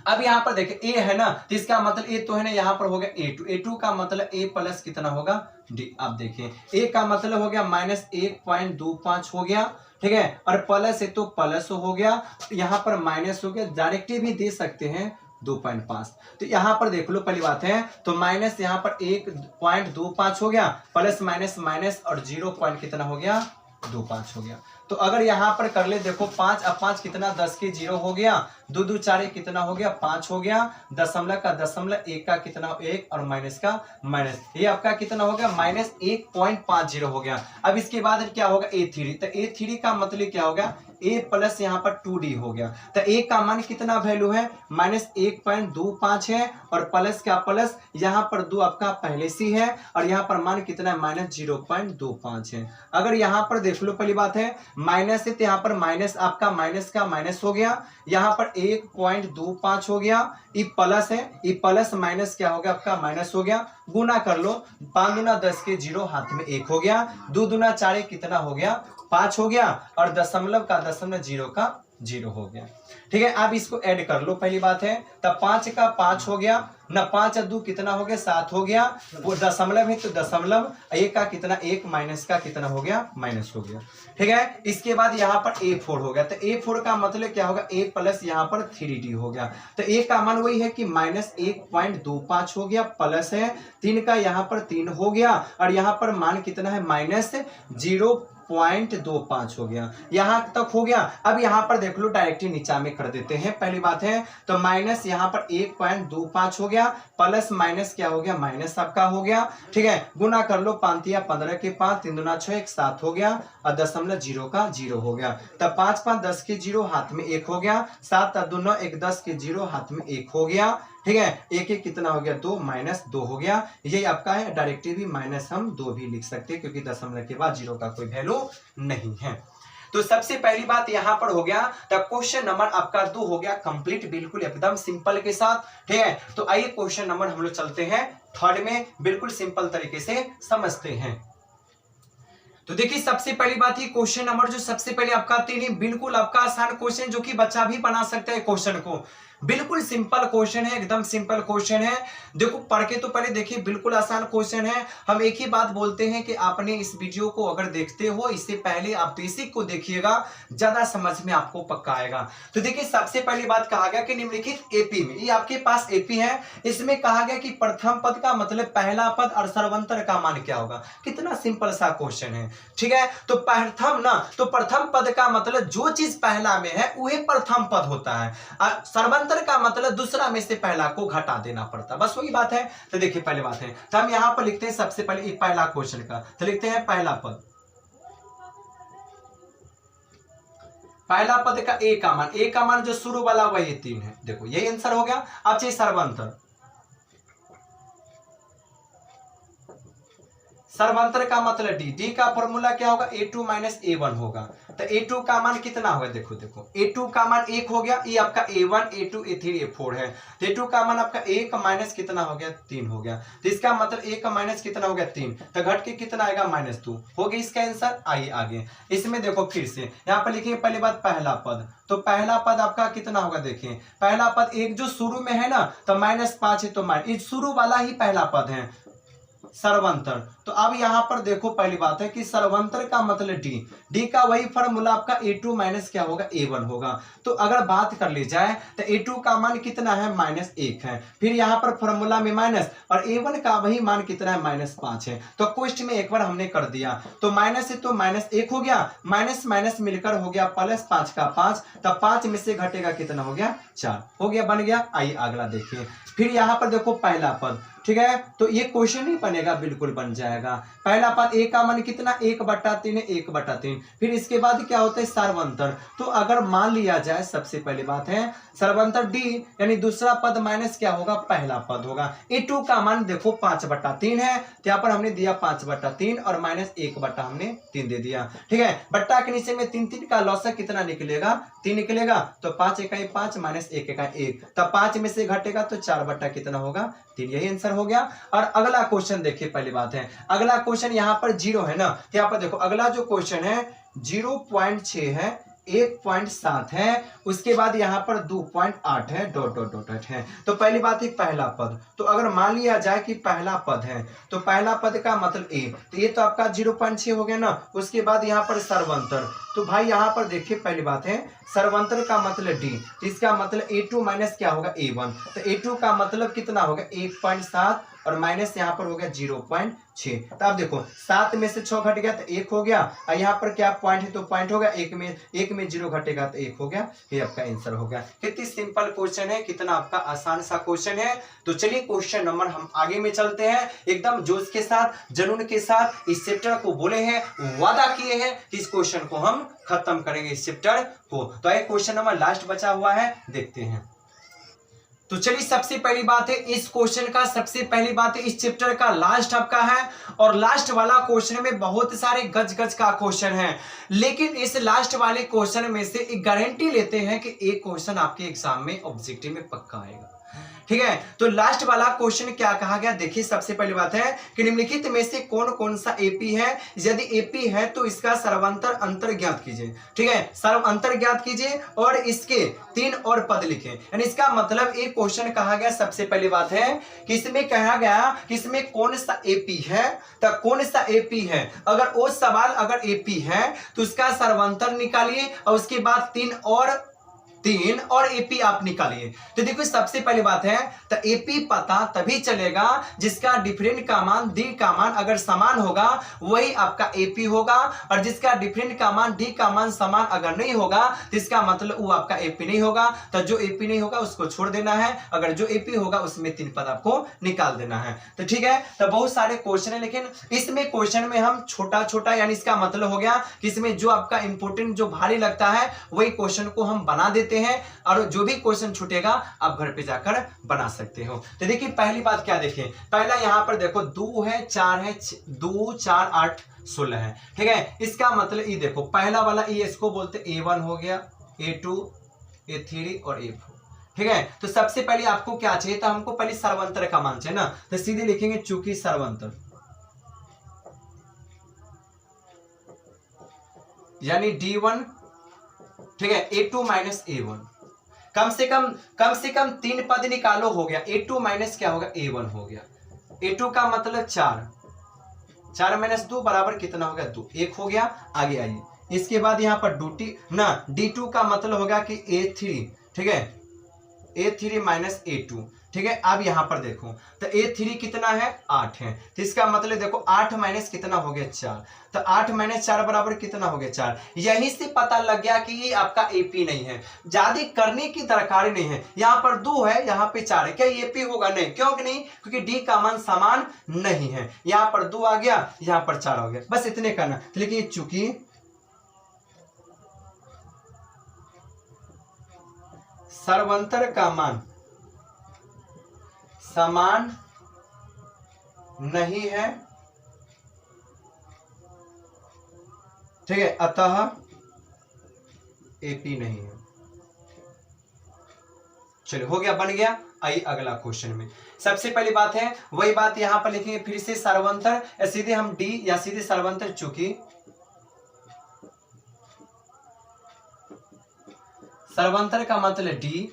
S1: अब यहाँ पर देखिए ए है ना, तो इसका मतलब ए तो है ना, यहाँ पर हो गया A2 का मतलब ए प्लस कितना होगा डी। अब देखिए ए का मतलब हो गया -1.25 हो गया, ठीक है, और प्लस है तो प्लस हो गया, यहाँ पर माइनस हो गया, डायरेक्टली भी दे सकते हैं 2.5। तो यहाँ पर देख लो पहली बात है, तो माइनस यहाँ पर 1.25 हो गया, प्लस माइनस माइनस और 0 पॉइंट कितना हो गया 2.5 हो गया। तो अगर यहाँ पर कर ले देखो 5 अब 5 कितना 10 के 0 हो गया, 2 2 4 कितना हो गया 5 हो गया, दशमलव का दशमलव, 1 का कितना 1 और माइनस का माइनस, ये आपका कितना हो गया -1.50 हो गया। अब इसके बाद क्या होगा A3, तो A3 का मतलब क्या होगा A प्लस यहाँ पर 2D हो गया, तो A का मान कितना वैल्यू है -1.25 है, और प्लस का प्लस यहाँ पर 2 आपका पहले से है, और यहाँ पर मान कितना है -0.25 है। अगर यहाँ पर देख लो पहली बात है माइनस है, तो यहाँ पर माइनस आपका माइनस का माइनस हो गया, यहाँ पर 1.25 हो गया, ये प्लस है, ये प्लस माइनस क्या हो गया आपका माइनस हो गया, गुना कर लो, 5 दूना 10 के 0 हाथ में 1 हो गया, 2 दूना 4 कितना हो गया 5 हो गया, और दशमलव का दशमलव 0 का 0 हो गया, ठीक है। अब इसको ऐड कर लो, पहली बात है, तब 5 का 5 हो गया ना, 5 और 2 कितना हो गया 7 हो गया, वो दशमलव है तो दशमलव, 1 का कितना 1 माइनस का कितना हो गया माइनस हो गया, ठीक है। इसके बाद यहाँ पर A4 हो गया, तो A4 का मतलब क्या होगा A प्लस यहाँ पर 3D हो गया, तो A का मान वही है कि -1.25 हो गया, प्लस है 3 का यहाँ पर 3 हो गया, और यहाँ पर मान कितना है -0.25 हो गया, यहां तक हो गया। अब यहां पर देख लो डायरेक्टली नीचा में कर देते हैं, पहली बात है, तो माइनस यहां पर 1.25 हो गया, प्लस माइनस क्या हो गया माइनस आपका हो गया, ठीक है, गुना कर लो, 5 या 15 के 5, 3 दूना 6 1 7 हो गया, और दशमलव 0 का 0 हो गया, तब 5 5 10 के 0 हाथ में 1 हो गया, 7 और 2 9 1 10 के 0 हाथ में 1 हो गया, ठीक है, 1 1 कितना हो गया 2 -2 हो गया, ये आपका है, डायरेक्टली भी माइनस हम 2 भी लिख सकते हैं, क्योंकि दशमलव के बाद 0 का कोई वैल्यू नहीं है। तो सबसे पहली बात यहां पर हो गया, तो क्वेश्चन नंबर आपका 2 हो गया कंप्लीट, बिल्कुल एकदम सिंपल के साथ, ठीक है। तो आइए क्वेश्चन नंबर हम लोग चलते हैं थर्ड में, बिल्कुल सिंपल तरीके से समझते हैं। तो देखिए सबसे पहली बात, ये क्वेश्चन नंबर जो सबसे पहले आपका 3 है, बिल्कुल आपका आसान क्वेश्चन, जो कि बच्चा भी बना सकता है क्वेश्चन को, बिल्कुल सिंपल क्वेश्चन है, एकदम सिंपल क्वेश्चन है। देखो पढ़ के तो पहले देखिए, बिल्कुल आसान क्वेश्चन है। हम एक ही बात बोलते हैं कि आपने इस वीडियो को अगर देखते हो, इससे पहले आप बेसिक को देखिएगा, ज्यादा समझ में आपको पक्का आएगा। तो देखिए सबसे पहली बात कहा गया कि निम्नलिखित एपी में, ये आपके पास एपी है, इसमें कहा गया कि प्रथम पद का मतलब पहला पद और सर्वंतर का मान क्या होगा। कितना सिंपल सा क्वेश्चन है, ठीक है। तो प्रथम ना, तो प्रथम पद का मतलब जो चीज पहला में है वही प्रथम पद होता है, और सर्वंतर का मतलब दूसरा में से पहला को घटा देना पड़ता, बस वही बात है। तो देखिए पहली बात है, तो हम यहां पर लिखते हैं सबसे पहले पहला क्वेश्चन का, तो लिखते हैं पहला पद, पहला पद का ए का मान जो शुरू वाला वही 3 है। देखो यही आंसर हो गया। अब चाहिए सर्वांतर। सर्वांतर का मतलब डी का फॉर्मूला क्या होगा, a2 माइनस a1 होगा। तो a2 का मान कितना होगा, देखो a2 का मान 1 हो गया, ये आपका a1 a2 a3 a4 है। तो a2 का मान आपका 1 माइनस कितना हो गया, 3 हो गया। तो इसका मतलब 1 माइनस कितना हो गया, 3। तो घट के कितना आएगा, -2 हो गया इसका आंसर। आइए आगे इसमें देखो फिर से यहाँ पर लिखिए पहली बात पहला पद। तो पहला पद आपका कितना होगा, देखिए पहला पद एक जो शुरू में है ना, तो -5 है, तो शुरू वाला ही पहला पद है सर्वांतर। तो अब यहां पर देखो पहली बात है कि सर्वांतर का मतलब डी का वही फॉर्मूला आपका a2 माइनस क्या होगा, a1 होगा। तो अगर बात कर ली जाए तो a2 का मान कितना है, -1 है। फिर यहां पर फॉर्मूला में माइनस, और a1 का वही मान कितना है, -5 है। तो क्वेश्चन में एक बार हमने कर दिया, तो माइनस है तो -1 हो गया, माइनस माइनस मिलकर हो गया +5 का 5। तब 5 में से घटेगा कितना हो गया, 4 हो गया, बन गया। आइए अगला देखिए। फिर यहां पर देखो पहला पद, ठीक है, तो ये क्वेश्चन नहीं बनेगा, बिल्कुल बन जाएगा। पहला पद a का मान कितना, 1/3 है, 1/3। फिर इसके बाद क्या होता है, सर्वांतर। तो अगर मान लिया जाए, सबसे पहली बात है सर्वांतर d यानी दूसरा पद माइनस क्या होगा, पहला पद होगा। a2 का मान देखो 5/3 है, तो यहाँ पर हमने दिया 5/3 और -1 हमने 3 दे दिया, ठीक है। बट्टा के नीचे में 3 का लॉसक कितना निकलेगा, 3 निकलेगा। तो 5 × 5 -1 × 1, तब 5 में से घटेगा तो 4 कितना होगा, 3। यही आंसर हो गया। और अगला क्वेश्चन देखिए, पहली बात है अगला क्वेश्चन यहाँ पर 0 है ना, तो यहाँ पर देखो अगला जो क्वेश्चन है 0.6 है, 1.7 है, उसके बाद यहाँ पर 2.8 है, डॉट है। तो पहली बात है पहला पद। तो अगर मान लिया जाए कि पहला पद है, तो पहला पद का मतलब a, तो ये तो आपका 0.6 हो गया ना। उसके बाद यहाँ पर सर्वांतर, तो भाई यहाँ पर देखिए पहली बात है सर्वांतर का मतलब d, तो इसका मतलब a2 माइनस क्या होगा, a1। तो a2 का मतलब कितना होगा, 1.7 और माइनस यहाँ पर हो गया 0.6। तो अब देखो 7 में से 6 घट गया तो 1 हो गया, और यहाँ पर क्या पॉइंट है तो पॉइंट होगा, 1 में 0 घटेगा तो 1 हो गया। ये आपका आंसर हो गया। कितनी सिंपल क्वेश्चन है, कितना आपका आसान सा क्वेश्चन है। तो चलिए क्वेश्चन नंबर हम आगे में चलते हैं, एकदम जोश के साथ, जुनून के साथ इस चैप्टर को बोले हैं, वादा किए हैं कि इस क्वेश्चन को हम खत्म करेंगे, इस चैप्टर को। तो एक क्वेश्चन नंबर लास्ट बचा हुआ है, देखते हैं। तो चलिए सबसे पहली बात है इस क्वेश्चन का, सबसे पहली बात है इस चैप्टर का लास्ट आपका है, और लास्ट वाला क्वेश्चन में बहुत सारे गज का क्वेश्चन है, लेकिन इस लास्ट वाले क्वेश्चन में से एक गारंटी लेते हैं कि एक क्वेश्चन आपके एग्जाम में ऑब्जेक्टिव में पक्का आएगा, ठीक है। तो लास्ट वाला क्वेश्चन क्या कहा गया, देखिए सबसे पहली बात है कि निम्नलिखित में से कौन कौन सा एपी है, यदि एपी है तो इसका सर्वांतर अंतर ज्ञात कीजिए, ठीक है। सर्व अंतर ज्ञात कीजिए और इसके 3 और पद लिखें। यानी इसका मतलब एक क्वेश्चन कहा गया, सबसे पहली बात है कि इसमें कहा गया कि इसमें कौन सा एपी है, तो कौन सा एपी है। अगर वो सवाल अगर एपी है तो उसका सर्वांतर निकालिए, और उसके बाद 3 और एपी आप निकालिए। तो देखो सबसे पहली बात है, तो एपी पता तभी चलेगा जिसका डिफरेंट का मान डी का मान अगर समान होगा, वही आपका एपी होगा। और जिसका डिफरेंट का मान डी का मान समान अगर नहीं होगा, तो इसका मतलब वो आपका एपी नहीं होगा। तो जो एपी नहीं होगा उसको छोड़ देना है, अगर जो एपी होगा उसमें 3 पद आपको निकाल देना है। तो ठीक है, तो बहुत सारे क्वेश्चन है, लेकिन इसमें क्वेश्चन में हम छोटा यानी इसका मतलब हो गया कि इसमें जो आपका इंपोर्टेंट जो भारी लगता है वही क्वेश्चन को हम बना देते हैं, और जो भी क्वेश्चन छूटेगा आप घर पे जाकर बना सकते हो। तो देखिए पहली बात क्या देखें, पहला यहां पर देखो 2 है, 4 है, 2 4 8 16 है, ठीक है। इसका मतलब ये देखो पहला वाला ये इसको बोलते A1 हो गया, A2 A3 और A4, ठीक है। तो सबसे पहले आपको क्या चाहिए था, हमको पहले सर्वांतर का मान चाहिए ना, तो सीधे लिखेंगे चूंकि सर्वांतर यानी D1, ठीक है, A2 माइनस A1, कम से कम 3 पद निकालो, हो गया A2 माइनस क्या होगा, A1 हो गया। A2 का मतलब 4 माइनस 2 बराबर कितना हो गया, 2, 1 हो गया। आगे आइए, इसके बाद यहाँ पर D2 का मतलब होगा कि A3, ठीक है, A3 माइनस A2, ठीक है। अब यहां पर देखो तो A3 कितना है, 8 है, तो इसका मतलब देखो 8 माइनस कितना हो गया, 4, तो 8 माइनस 4 बराबर कितना हो गया, 4। यहीं से पता लग गया कि ये आपका एपी नहीं है, ज्यादा करने की दरकार नहीं है। यहाँ पर 2 है, यहाँ पे 4 है, क्या एपी होगा, नहीं, क्यों कि नहीं, क्योंकि डी का मान समान नहीं है। यहाँ पर 2 आ गया, यहाँ पर 4 हो गया, बस इतने करना। तो लेकिन चूंकि सर्वांतर का मान समान नहीं है, ठीक है, अतः एपी नहीं है। चलो हो गया, बन गया। आइए अगला क्वेश्चन में सबसे पहली बात है वही बात यहां पर लिखेंगे फिर से सर्वांतर या सीधे हम डी या सीधे सर्वांतर, चूंकि सर्वांतर का मतलब डी,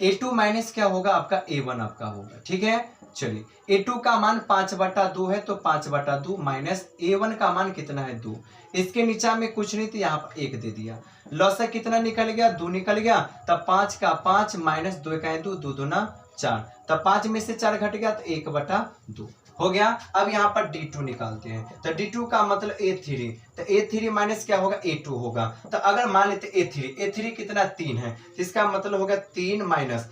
S1: A2 माइनस क्या होगा आपका A1 आपका होगा, ठीक है। चलिए A2 का मान 5/2 है तो 5/2 माइनस A1 का मान कितना है 2, इसके नीचे में कुछ नहीं तो यहाँ पर 1 दे दिया, लॉसक कितना निकल गया 2 निकल गया, तब 5 का 5 माइनस 2 का है 2, 2 दूना 4, तब 5 में से 4 घट गया तो 1/2 हो गया। अब यहाँ पर D2 निकालते हैं तो D2 का मतलब A3, तो A3 माइनस क्या होगा A2 होगा, तो अगर मान लेते A3 कितना 3 है तो इसका मतलब होगा 3 माइनस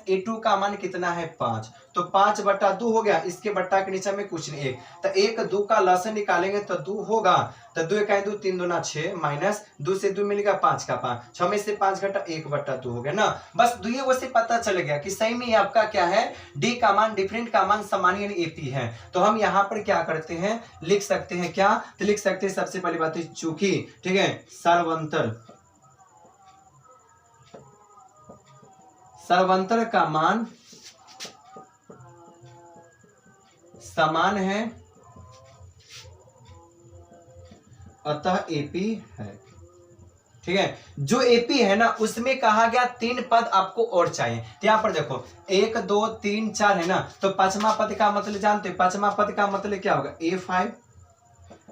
S1: A2 का मान कितना है 5, तो 5/2 हो गया, इसके बट्टा के नीचे में कुछ नहीं 1, तो 1 2 का लसन निकालेंगे तो 2 होगा, तो 2 का 2 3 दूना 6 माइनस 2 से 2 मिलेगा 5 का 5, 6 में से 5 घटा 1/2 हो गया ना। बस दुई वो से पता चल गया कि सही में आपका क्या है, डी का मान डिफरेंट का मान समान यानी एपी है। तो हम यहाँ पर क्या करते हैं, लिख सकते हैं क्या, तो लिख सकते हैं सबसे पहली बात है चूंकि, ठीक है, सर्वांतर का मान समान है अतः एपी है, ठीक है। जो एपी है ना उसमें कहा गया 3 पद आपको और चाहिए, तो यहाँ पर देखो 1 2 3 4 है ना, तो पांचवा पद का मतलब जानते हैं, पांचवा पद का मतलब क्या होगा A5,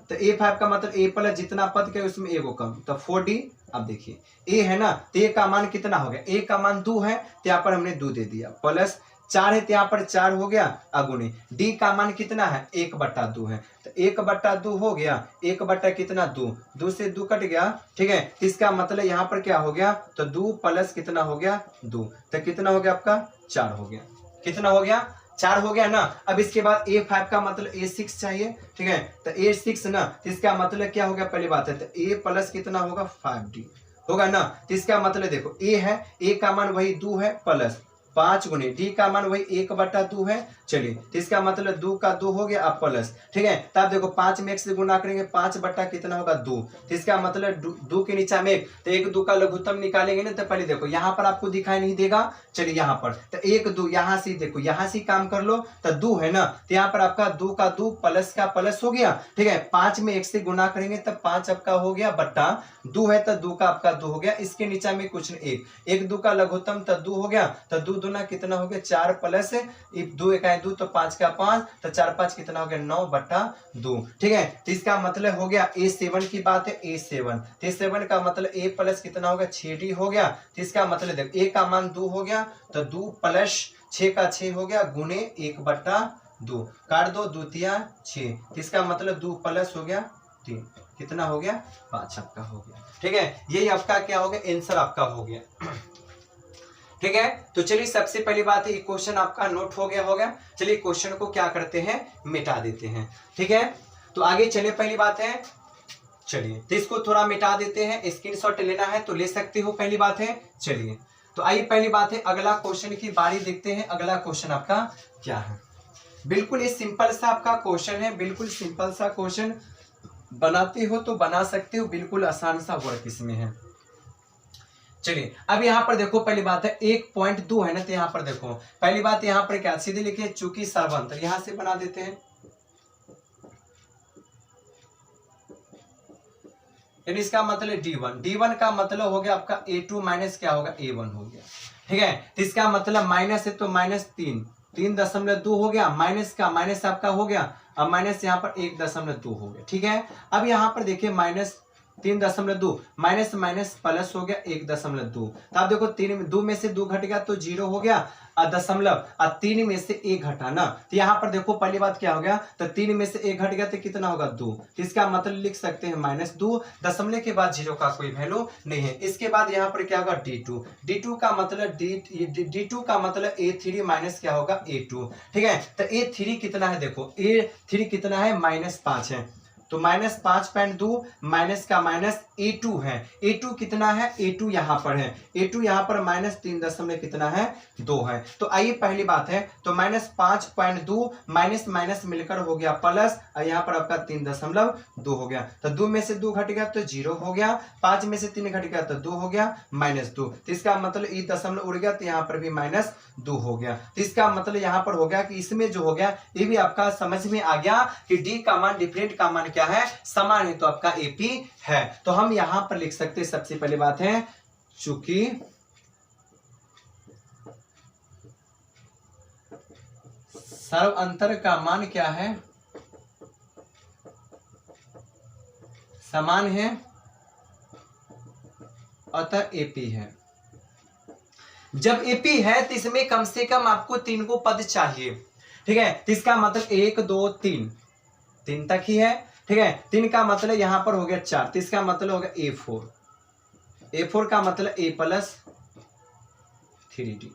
S1: तो A5 का मतलब A प्लस जितना पद के उसमें एगो कम, तो 4D। अब देखिए A है ना, तो A का मान कितना हो गया, A का मान 2 है तो यहाँ पर हमने 2 दे दिया, प्लस 4 है तो यहाँ पर 4 हो गया अगुनी, D का मान कितना है 1/2 है, तो 1/2 हो गया, 1 बट्टा कितना 2, 2 से 2 कट गया, ठीक है। इसका मतलब यहाँ पर क्या हो गया, तो 2 प्लस कितना हो गया 2, तो कितना हो गया आपका 4 हो गया, कितना हो गया 4 हो गया ना। अब इसके बाद A5 का मतलब A6 चाहिए, ठीक है, तो A6 ना, तो इसका मतलब क्या हो गया, पहली बात है तो A प्लस कितना होगा 5D होगा ना, तो इसका मतलब देखो A है, A का मान वही 2 है प्लस 5 गुने D का मान वही 1/2 है, चलिए तो इसका मतलब 2 का 2 हो गया अब प्लस, ठीक है। तब देखो 5 में 1 से गुना करेंगे 5 बट्टा कितना होगा 2, तो इसका मतलब 2 के नीचे में 1, तो 1 2 का लघुत्तम निकालेंगे ना, तो पहले देखो यहाँ पर आपको दिखाई नहीं देगा, चलिए यहाँ पर तो 1 2 यहाँ से देखो, यहाँ से काम कर लो, तो 2 है ना, तो यहाँ पर आपका 2 का 2 प्लस का प्लस हो गया, ठीक है। 5 में 1 से गुना करेंगे तब 5 आपका हो गया बट्टा 2 है तो 2 का आपका 2 हो गया, इसके नीचे में कुछ नहीं 1 2 का लघुत्तम तो 2 हो गया, तो 2 दूना कितना हो गया 4 प्लस 2 1 2 तो 5 का 5, तो 4 5 कितना हो गया 9/2, ठीक है। तो इसका मतलब हो गया A7 की बात है, A7, तो A7 का मतलब A प्लस कितना होगा 6D हो गया, तो इसका मतलब देखो A का मान 2 हो गया, तो 2 प्लस 6 का 6 हो गया गुने 1/2, काट दो 2 तिया 6, तो इसका मतलब 2 प्लस हो गया 3, कितना हो गया 5 आपका हो गया, ठीक है। यही आपका क्या हो गया, आंसर आपका हो गया, ठीक है। तो चलिए सबसे पहली बात है क्वेश्चन आपका नोट हो गया होगा, चलिए क्वेश्चन को क्या करते हैं मिटा देते हैं, ठीक है। तो आगे चलिए पहली बात है, चलिए तो इसको थोड़ा मिटा देते हैं, स्क्रीनशॉट लेना है तो ले सकते हो, पहली बात है। चलिए तो आइए पहली बात है अगला क्वेश्चन की बारी देखते हैं, अगला क्वेश्चन आपका क्या है। बिल्कुल ये सिंपल सा आपका क्वेश्चन है, बिल्कुल सिंपल सा क्वेश्चन, बनाते हो तो बना सकते हो, बिल्कुल आसान सा वर्क इसमें है। चलिए अब यहाँ पर देखो पहली बात है 1.2 है ना, तो यहाँ पर देखो पहली बात यहाँ पर क्या सीधे लिखिए चूंकि सर्वांतर, यहाँ से बना देते हैं, यानी इसका मतलब D1 का मतलब हो गया आपका A2 माइनस क्या होगा A1 हो गया, ठीक है। तो इसका मतलब माइनस है तो -3.2 हो गया, माइनस का माइनस आपका हो गया, अब माइनस यहाँ पर 1.2 हो गया, ठीक है। अब यहाँ पर देखिए -3.2 माइनस माइनस प्लस हो गया 1.2, तो आप देखो 2 में से 2 घट गया तो 0 हो गया, दशमलव 3 में से 1 घटा ना, तो यहाँ पर देखो पहली बात क्या हो गया, तो 3 में से 1 घट गया तो कितना होगा 2, तो इसका मतलब लिख सकते हैं -2, दशमलव के बाद 0 का कोई वैल्यू नहीं है। इसके बाद यहाँ पर क्या होगा D2 का मतलब D2 का मतलब A3 माइनस क्या होगा A2, ठीक है। तो A3 कितना है देखो, A3 कितना है -5 है, तो -5.2 माइनस का माइनस A2 है। A2 कितना है? A2 यहाँ पर है, A2 यहाँ पर -3 कितना है? 2 है। तो आइए पहली बात है, तो -5.2 माइनस माइनस मिलकर हो गया प्लस, और यहाँ पर आपका 3.2 हो गया। तो 2 में से 2 घट गया तो 0 हो गया, 5 में से 3 घट गया तो 2 हो गया, -2। तो इसका मतलब ये दशमलव उड़ गया तो यहाँ पर भी -2 हो गया। तो इसका मतलब यहाँ पर हो गया कि इसमें जो हो गया ये भी आपका समझ में आ गया कि डी का मान डिफरेंट का मान क्या है? समान है, तो आपका AP है। तो हम यहाँ पर लिख सकते हैं, सबसे पहली बात है चूंकि सर्व अंतर का मान क्या है? समान है, अतः AP है। जब AP है तो इसमें कम से कम आपको 3 को पद चाहिए, ठीक है। तो इसका मतलब 1 2 3 तक ही है, ठीक है। 3 का मतलब यहां पर हो गया 4, तो इसका मतलब हो गया A4 का मतलब A प्लस 3D,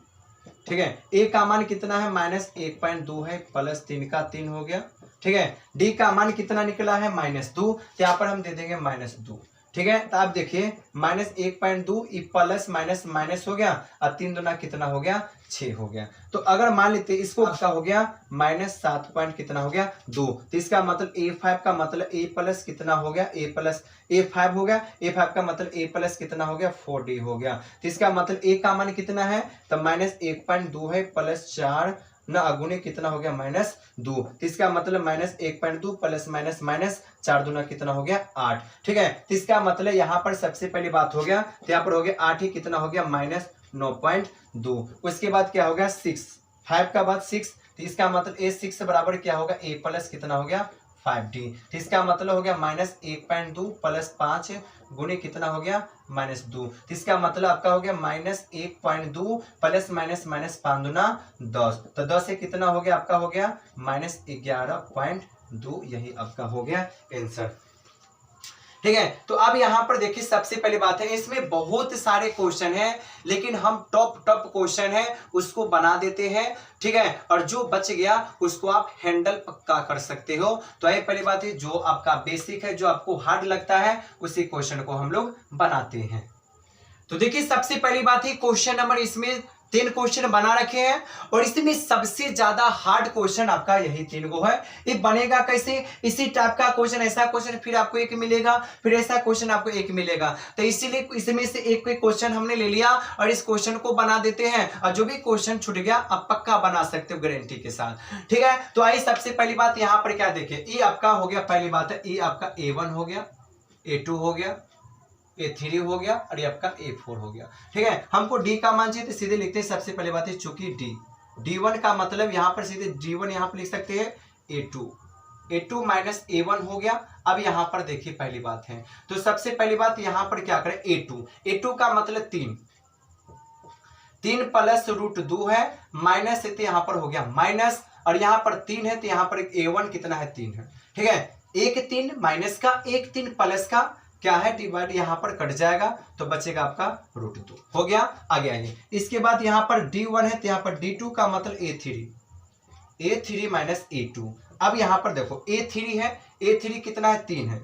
S1: ठीक है। A का मान कितना है? -1.2 है, प्लस 3 का 3 हो गया, ठीक है। D का मान कितना निकला है? -2, तो यहाँ पर हम दे देंगे -2, ठीक है। तो आप देखिए -1.2 प्लस माइनस माइनस हो गया, और 3 दूना कितना हो गया? 6 हो गया। तो अगर मान लेते इसको आपका हो गया -7 पॉइंट कितना हो गया? 2। तो इसका मतलब A5 का मतलब A प्लस कितना हो गया? A प्लस A5 हो गया। A5 का मतलब A प्लस कितना हो गया? 4D हो गया। तो इसका मतलब A का मान कितना है? तो -1.2 है, प्लस 4 ना अगुने कितना हो गया? -2। तो इसका मतलब -1.2 प्लस माइनस माइनस 4 दूना कितना हो गया? 8, ठीक है। तो इसका मतलब यहाँ पर सबसे पहली बात हो गया, तो यहाँ पर हो गया 8 ही कितना हो गया? -9.2। उसके बाद क्या हो गया? 6, 5 का बाद 6, तो इसका मतलब A6 बराबर क्या होगा? A प्लस कितना हो गया? 5D। तो इसका मतलब हो गया -1.2 प्लस 5 गुणे कितना हो गया? -2। तो इसका मतलब आपका हो गया -1.2 प्लस माइनस माइनस 5 दूना 10, तो 10 से कितना हो गया? आपका हो गया -11.2। यही आपका हो गया आंसर, ठीक है। तो अब यहां पर देखिए, सबसे पहली बात है, इसमें बहुत सारे क्वेश्चन हैं, लेकिन हम टॉप क्वेश्चन है उसको बना देते हैं, ठीक है। और जो बच गया उसको आप हैंडल पक्का कर सकते हो। तो ये पहली बात है, जो आपका बेसिक है, जो आपको हार्ड लगता है, उसी क्वेश्चन को हम लोग बनाते हैं। तो देखिए, सबसे पहली बात है, क्वेश्चन नंबर इसमें 3 क्वेश्चन बना रखे हैं, और इसमें सबसे ज्यादा हार्ड क्वेश्चन आपका यही 3 गो है। ये बनेगा कैसे? इसी टाइप का क्वेश्चन, ऐसा क्वेश्चन फिर आपको एक मिलेगा, फिर ऐसा क्वेश्चन आपको एक मिलेगा। तो इसीलिए इसमें से एक कोई क्वेश्चन हमने ले लिया और इस क्वेश्चन को बना देते हैं, और जो भी क्वेश्चन छूट गया आप पक्का बना सकते हो गारंटी के साथ, ठीक है। तो आइए सबसे पहली बात यहाँ पर क्या देखिए, ये आपका हो गया, पहली बात है, ये आपका A1 हो गया, A2 हो गया, A3 हो गया, और ये आपका A4 हो गया, ठीक है। हमको D का मान चाहिए, तो सीधे लिखते हैं, सबसे पहले बात है चूंकि D1 का मतलब यहाँ पर सीधे D1 यहाँ पर लिख सकते हैं A2 माइनस A1 हो गया। अब यहाँ पर देखिए पहली बात है, तो सबसे पहली बात यहाँ पर क्या करें? A2 का मतलब 3 प्लस √2 है, माइनस है तो यहाँ पर हो गया माइनस, और यहाँ पर 3 है तो यहाँ पर A1 कितना है? 3 है, ठीक है। 1 3 माइनस का, 1 3 प्लस का क्या है? डिवाइड यहाँ पर कट जाएगा, तो बचेगा आपका √2 हो गया। आगे आइए, इसके बाद यहाँ पर D1 है तो यहाँ पर D2 का मतलब A3 माइनस A2। अब यहाँ पर देखो A3 है, A3 कितना है? 3 है,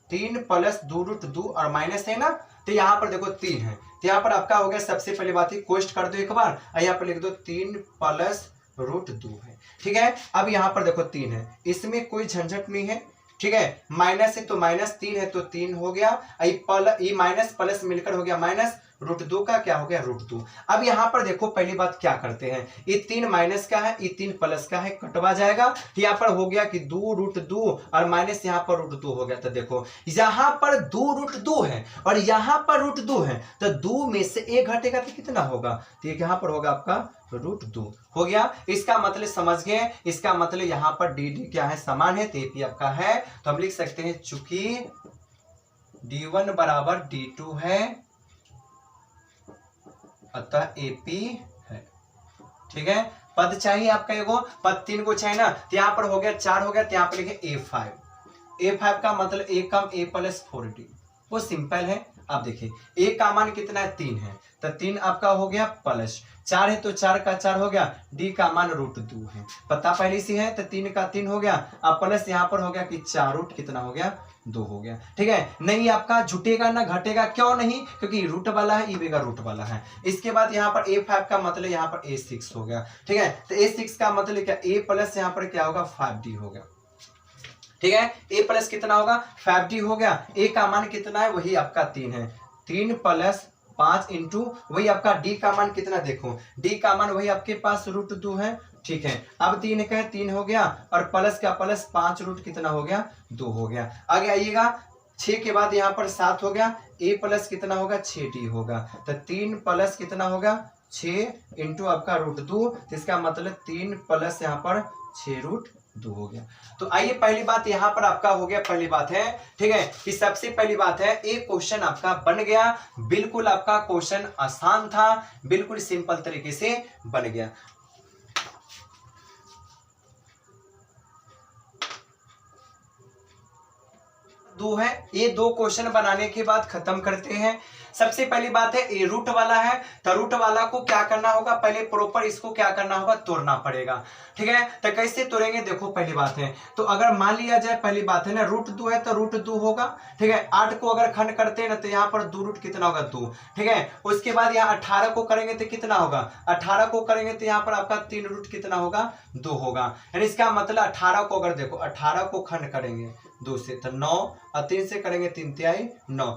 S1: 3 प्लस 2√2 और माइनस है ना, तो यहाँ पर देखो 3 है, तो यहाँ पर आपका हो गया, सबसे पहली बात है कोष्ट कर दो एक बार, यहाँ पर लिख दो 3 प्लस √2 है, ठीक है। अब यहाँ पर देखो 3 है, इसमें कोई झंझट नहीं है, ठीक है। माइनस है तो माइनस, 3 है तो 3 हो गया, ये माइनस प्लस मिलकर हो गया माइनस, √2 का क्या हो गया? √2। अब यहाँ पर देखो पहली बात क्या करते हैं, ये 3 माइनस का है, ये 3 प्लस का है, कटवा जाएगा, यहाँ पर हो गया कि 2√2 और माइनस यहाँ पर √2 हो गया। तो देखो यहाँ पर 2√2 है और यहाँ पर √2 है, तो 2 में से 1 घटेगा तो कितना होगा? तो यहाँ पर होगा आपका √2 हो गया। इसका मतलब समझ गए, इसका मतलब यहाँ पर डी क्या है? समान है, तो AP आपका है। तो हम लिख सकते हैं चूंकि D1 बराबर D2 है, अतः AP है, ठीक है। पद चाहिए आपका, एगो पद 3 को चाहिए ना, तो यहाँ पर हो गया 4 हो गया, तो यहाँ पर लिखे A5 का मतलब A come A plus 4D, वो सिंपल है। अब देखिए ए का मान कितना है 3 है, तो 3 आपका हो गया प्लस 4 है तो 4 का 4 हो गया, डी का मान √2 है, पता पहले से है तो 3 का 3 हो गया, अब प्लस यहाँ पर हो गया कि 4 रूट कितना हो गया 2 हो गया। ठीक है, नहीं आपका जुटेगा ना घटेगा, क्यों नहीं, क्योंकि रूट वाला है, ई का रूट वाला है। इसके बाद यहाँ पर A5 का मतलब यहाँ पर A6 हो गया। ठीक है, तो A6 का मतलब क्या, A प्लस यहाँ पर क्या होगा 5D हो गया। ठीक है, A प्लस कितना होगा 5D हो गया। A का मान कितना है, वही आपका 3 है, 3 प्लस 5 इंटू वही आपका D का मान कितना, देखो D का मान वही आपके पास √2 है। ठीक है, अब 3 का 3 हो गया और प्लस का प्लस 5 रूट कितना हो गया 2 हो गया। आगे आइएगा 6 के बाद यहाँ पर 7 हो गया, A प्लस कितना होगा 6D होगा, तो 3 प्लस कितना होगा 6 इंटू आपका √2, तो इसका मतलब 3 प्लस यहाँ पर 6 √2 हो गया। तो आइए पहली बात यहाँ पर आपका हो गया, पहली बात है ठीक है कि सबसे पहली बात है ये क्वेश्चन आपका बन गया, बिल्कुल आपका क्वेश्चन आसान था, बिल्कुल सिंपल तरीके से बन गया। दो है, ये 2 क्वेश्चन बनाने के बाद खत्म करते हैं। सबसे पहली बात है ये रूट वाला है, तो रूट वाला को क्या करना होगा, पहले प्रॉपर इसको क्या करना होगा, तोड़ना पड़ेगा। ठीक है, तो कैसे तोड़ेंगे, देखो पहली बात है तो अगर मान लिया जाए, पहली बात है ना √2 है तो √2 होगा। ठीक है, 8 को अगर खंड करते हैं ना तो यहाँ पर 2 रूट कितना होगा 2। ठीक है, उसके बाद यहाँ 18 को करेंगे तो कितना होगा, 18 को करेंगे तो यहाँ पर आपका 3 रूट कितना होगा 2 होगा। यानी इसका मतलब 18 को अगर देखो 18 को खंड करेंगे 2 से तो 9 और 3 से करेंगे 3 तिहाई 9,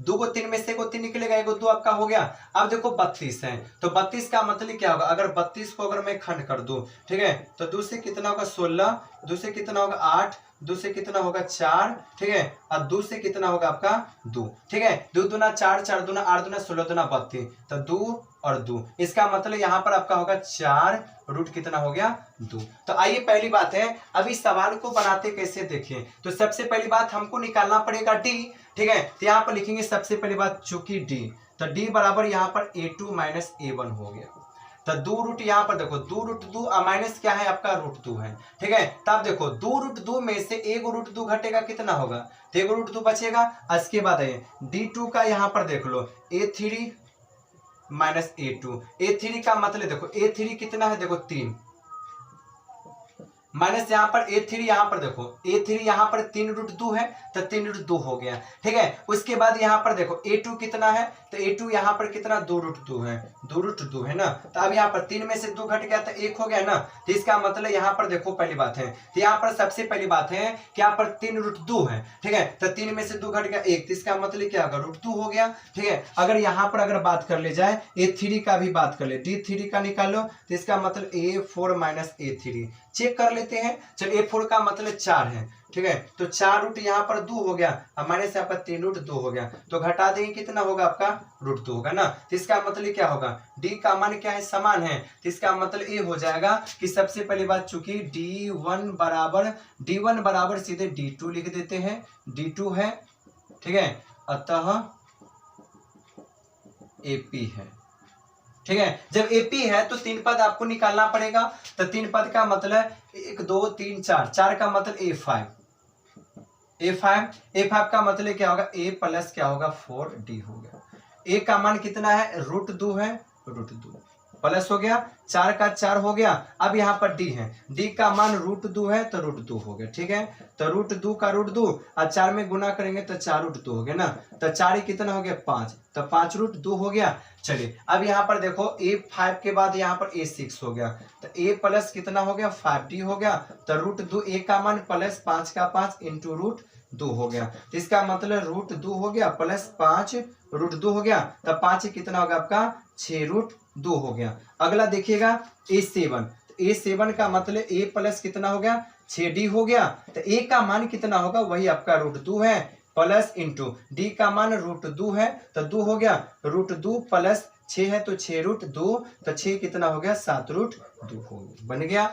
S1: 2 को 3 में से को 3 निकलेगा, 1 को 2 आपका हो गया। अब देखो 32 है तो 32 का मतलब क्या होगा, अगर 32 को अगर मैं खंड कर दूं, ठीक है, तो 2 से कितना होगा 16, 2 से कितना होगा 8, 2 से कितना होगा 4, ठीक है, और 2 से कितना होगा आपका 2। ठीक है, 2 दूना 4, 4 दूना 8 दूना 16 दूना 32, तो 2 और 2, इसका मतलब यहाँ पर आपका होगा 4 रूट कितना हो गया 2। तो आइए पहली बात है अभी सवाल को बनाते कैसे देखें, तो सबसे पहली बात हमको निकालना पड़ेगा D। ठीक है, तो यहाँ पर लिखेंगे सबसे पहली बात चूंकि D, तो D बराबर यहाँ पर A2 माइनस A1 हो गया, तो 2 रूट यहाँ पर देखो 2 रूट 2 माइनस क्या है आपका √2 है। ठीक है, तब देखो 2 रूट 2 में से 1 रूट 2 घटेगा कितना होगा, तो 1 रूट 2 बचेगा। इसके बाद है D2 का यहाँ पर देख लो A3 माइनस A2, A3 का मतलब देखो A3 कितना है, देखो 3 माइनस यहाँ पर A3 यहाँ पर देखो A3 यहाँ पर 3 रूट 2 है तो 3 रूट 2 हो गया। ठीक है, उसके बाद यहाँ पर देखो A2 कितना है, तो A2 यहाँ पर कितना 2 रूट 2 है, 2 रूट 2 है ना, तो अब यहाँ पर 3 में से 2 घट गया तो 1 हो गया ना, तो इसका मतलब यहाँ पर देखो पहली बात है, तो यहाँ पर सबसे पहली बात है कि यहाँ पर 3 रूट 2 है। ठीक है, तो 3 में से 2 घट गया 1, तो इसका मतलब क्या होगा √2 हो गया। ठीक है, अगर यहाँ पर अगर बात कर ले जाए A3 का भी बात कर ले, D3 का निकालो तो इसका मतलब A4 माइनस A3 चेक कर लेते हैं। चलिए A4 का मतलब 4 है। ठीक है, तो 4 रूट यहाँ पर 2 हो गया और माइनस यहाँ पर 3 रूट 2 हो गया, तो घटा देंगे कितना होगा आपका √2 होगा ना, तो इसका मतलब क्या होगा D का मान क्या है समान है, तो इसका मतलब ये हो जाएगा कि सबसे पहली बात चूंकि D1 बराबर सीधे D2 लिख देते हैं, D2 है। ठीक है, अतः AP है। ठीक है, जब AP है तो 3 पद आपको निकालना पड़ेगा, तो 3 पद का मतलब 1 2 3 4, 4 का मतलब A5 का मतलब क्या होगा A प्लस क्या होगा 4D हो गया। A का मान कितना है √2 है, √2 प्लस हो गया, 4 का 4 हो गया। अब यहाँ पर D है, D का मान √2 है तो √2 हो गया। ठीक है, तो √2 का √2 और 4 में गुना करेंगे तो 4 √2 हो गया ना, तो 4 कितना हो गया 5, तो 5 √2 हो गया। चलिए अब यहाँ पर देखो A5 के बाद यहाँ पर A6 हो गया, तो A प्लस कितना हो गया 5D हो गया, तो √2 A का मान प्लस 5 का 5 इंटू √2 हो गया, तो इसका मतलब √2 हो गया प्लस 5 √2 हो गया, तो 5 कितना होगा आपका 6 √2 हो गया। अगला देखिएगा A7, तो A7 का मतलब A प्लस कितना हो गया 6D हो गया, तो A का मान कितना होगा वही आपका √2 है प्लस इंटू D का मान √2 है तो 2 हो गया, √2 प्लस 6 है तो 6 √2, तो 6 कितना हो गया 7 √2 हो गया, बन गया।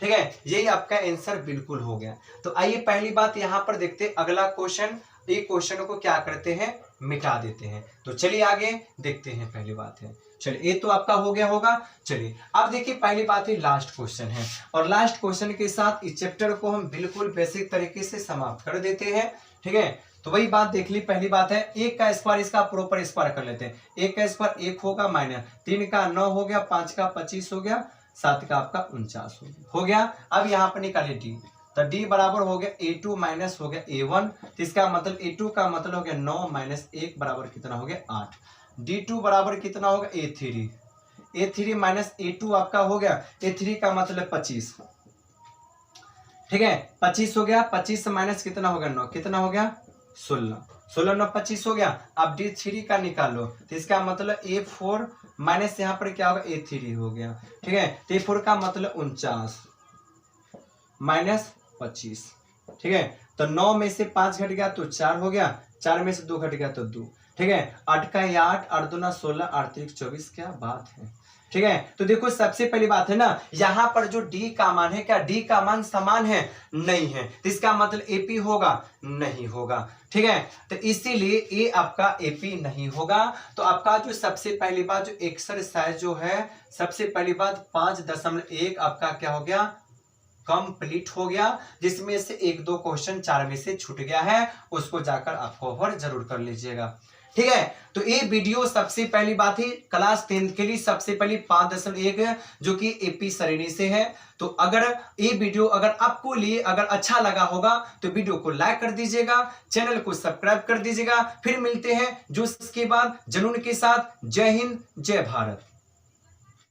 S1: ठीक है, यही आपका आंसर बिल्कुल हो गया। तो आइए पहली बात यहाँ पर देखते अगला क्वेश्चन। एक क्वेश्चन को क्या करते हैं, मिटा देते हैं। तो चलिए आगे देखते हैं। पहली बात है, चलिए ये तो आपका हो गया होगा। चलिए अब देखिए पहली बात है लास्ट क्वेश्चन है, और लास्ट क्वेश्चन के साथ इस चैप्टर को हम बिल्कुल बेसिक तरीके से समाप्त कर देते हैं। ठीक है, तो वही बात देख ली। पहली बात है 1 का स्क्वायर, इसका प्रॉपर स्क्वायर कर लेते हैं। 1 का स्क्वायर 1 होगा, माइनस 3 का 9 हो गया, 5 का 25 हो गया, 7 का आपका 49 हो गया। अब यहाँ पर निकालिए डी, तो डी बराबर हो गया a2 माइनस हो गया a1, तो इसका मतलब a2 का मतलब हो गया 9 माइनस 1 बराबर कितना हो गया 8। d2 बराबर कितना होगा a3, a3 माइनस a2 आपका हो गया, a3 का मतलब 25। ठीक है, 25 हो गया, 25 से माइनस कितना हो गया 9, कितना हो गया 16, 16 9 25 हो गया। अब d3 का निकालो, तो इसका मतलब a4 माइनस यहाँ पर क्या होगा a3 हो गया। ठीक है, तो a4 का मतलब 49 माइनस 25। ठीक है, तो 9 में से 5 घट गया तो 4 हो गया, 4 में से 2 घट गया तो 2। ठीक है, 8 का 8, 8 दूना 16, 8 3 24, क्या बात है। ठीक है, तो देखो सबसे पहली बात है ना, यहाँ पर जो d का मान है, क्या d का मान समान है, नहीं है, तो इसका मतलब AP होगा, नहीं होगा। ठीक है, तो इसीलिए ए आपका AP नहीं होगा। तो आपका जो सबसे पहली बात जो एक्सरसाइज जो है, सबसे पहली बात 5.1 आपका क्या हो गया, कंप्लीट हो गया, जिसमें से 1-2 क्वेश्चन 4 में से छूट गया है, उसको जाकर आप कवर जरूर कर लीजिएगा। ठीक है, तो ये वीडियो सबसे पहली बात है क्लास 10 के लिए सबसे पहली 5.1 जो कि AP श्रेणी से है। तो अगर ये वीडियो अगर आपको लिए अगर अच्छा लगा होगा तो वीडियो को लाइक कर दीजिएगा, चैनल को सब्सक्राइब कर दीजिएगा। फिर मिलते हैं जो इसके बाद जुनून के साथ। जय हिंद, जय भारत।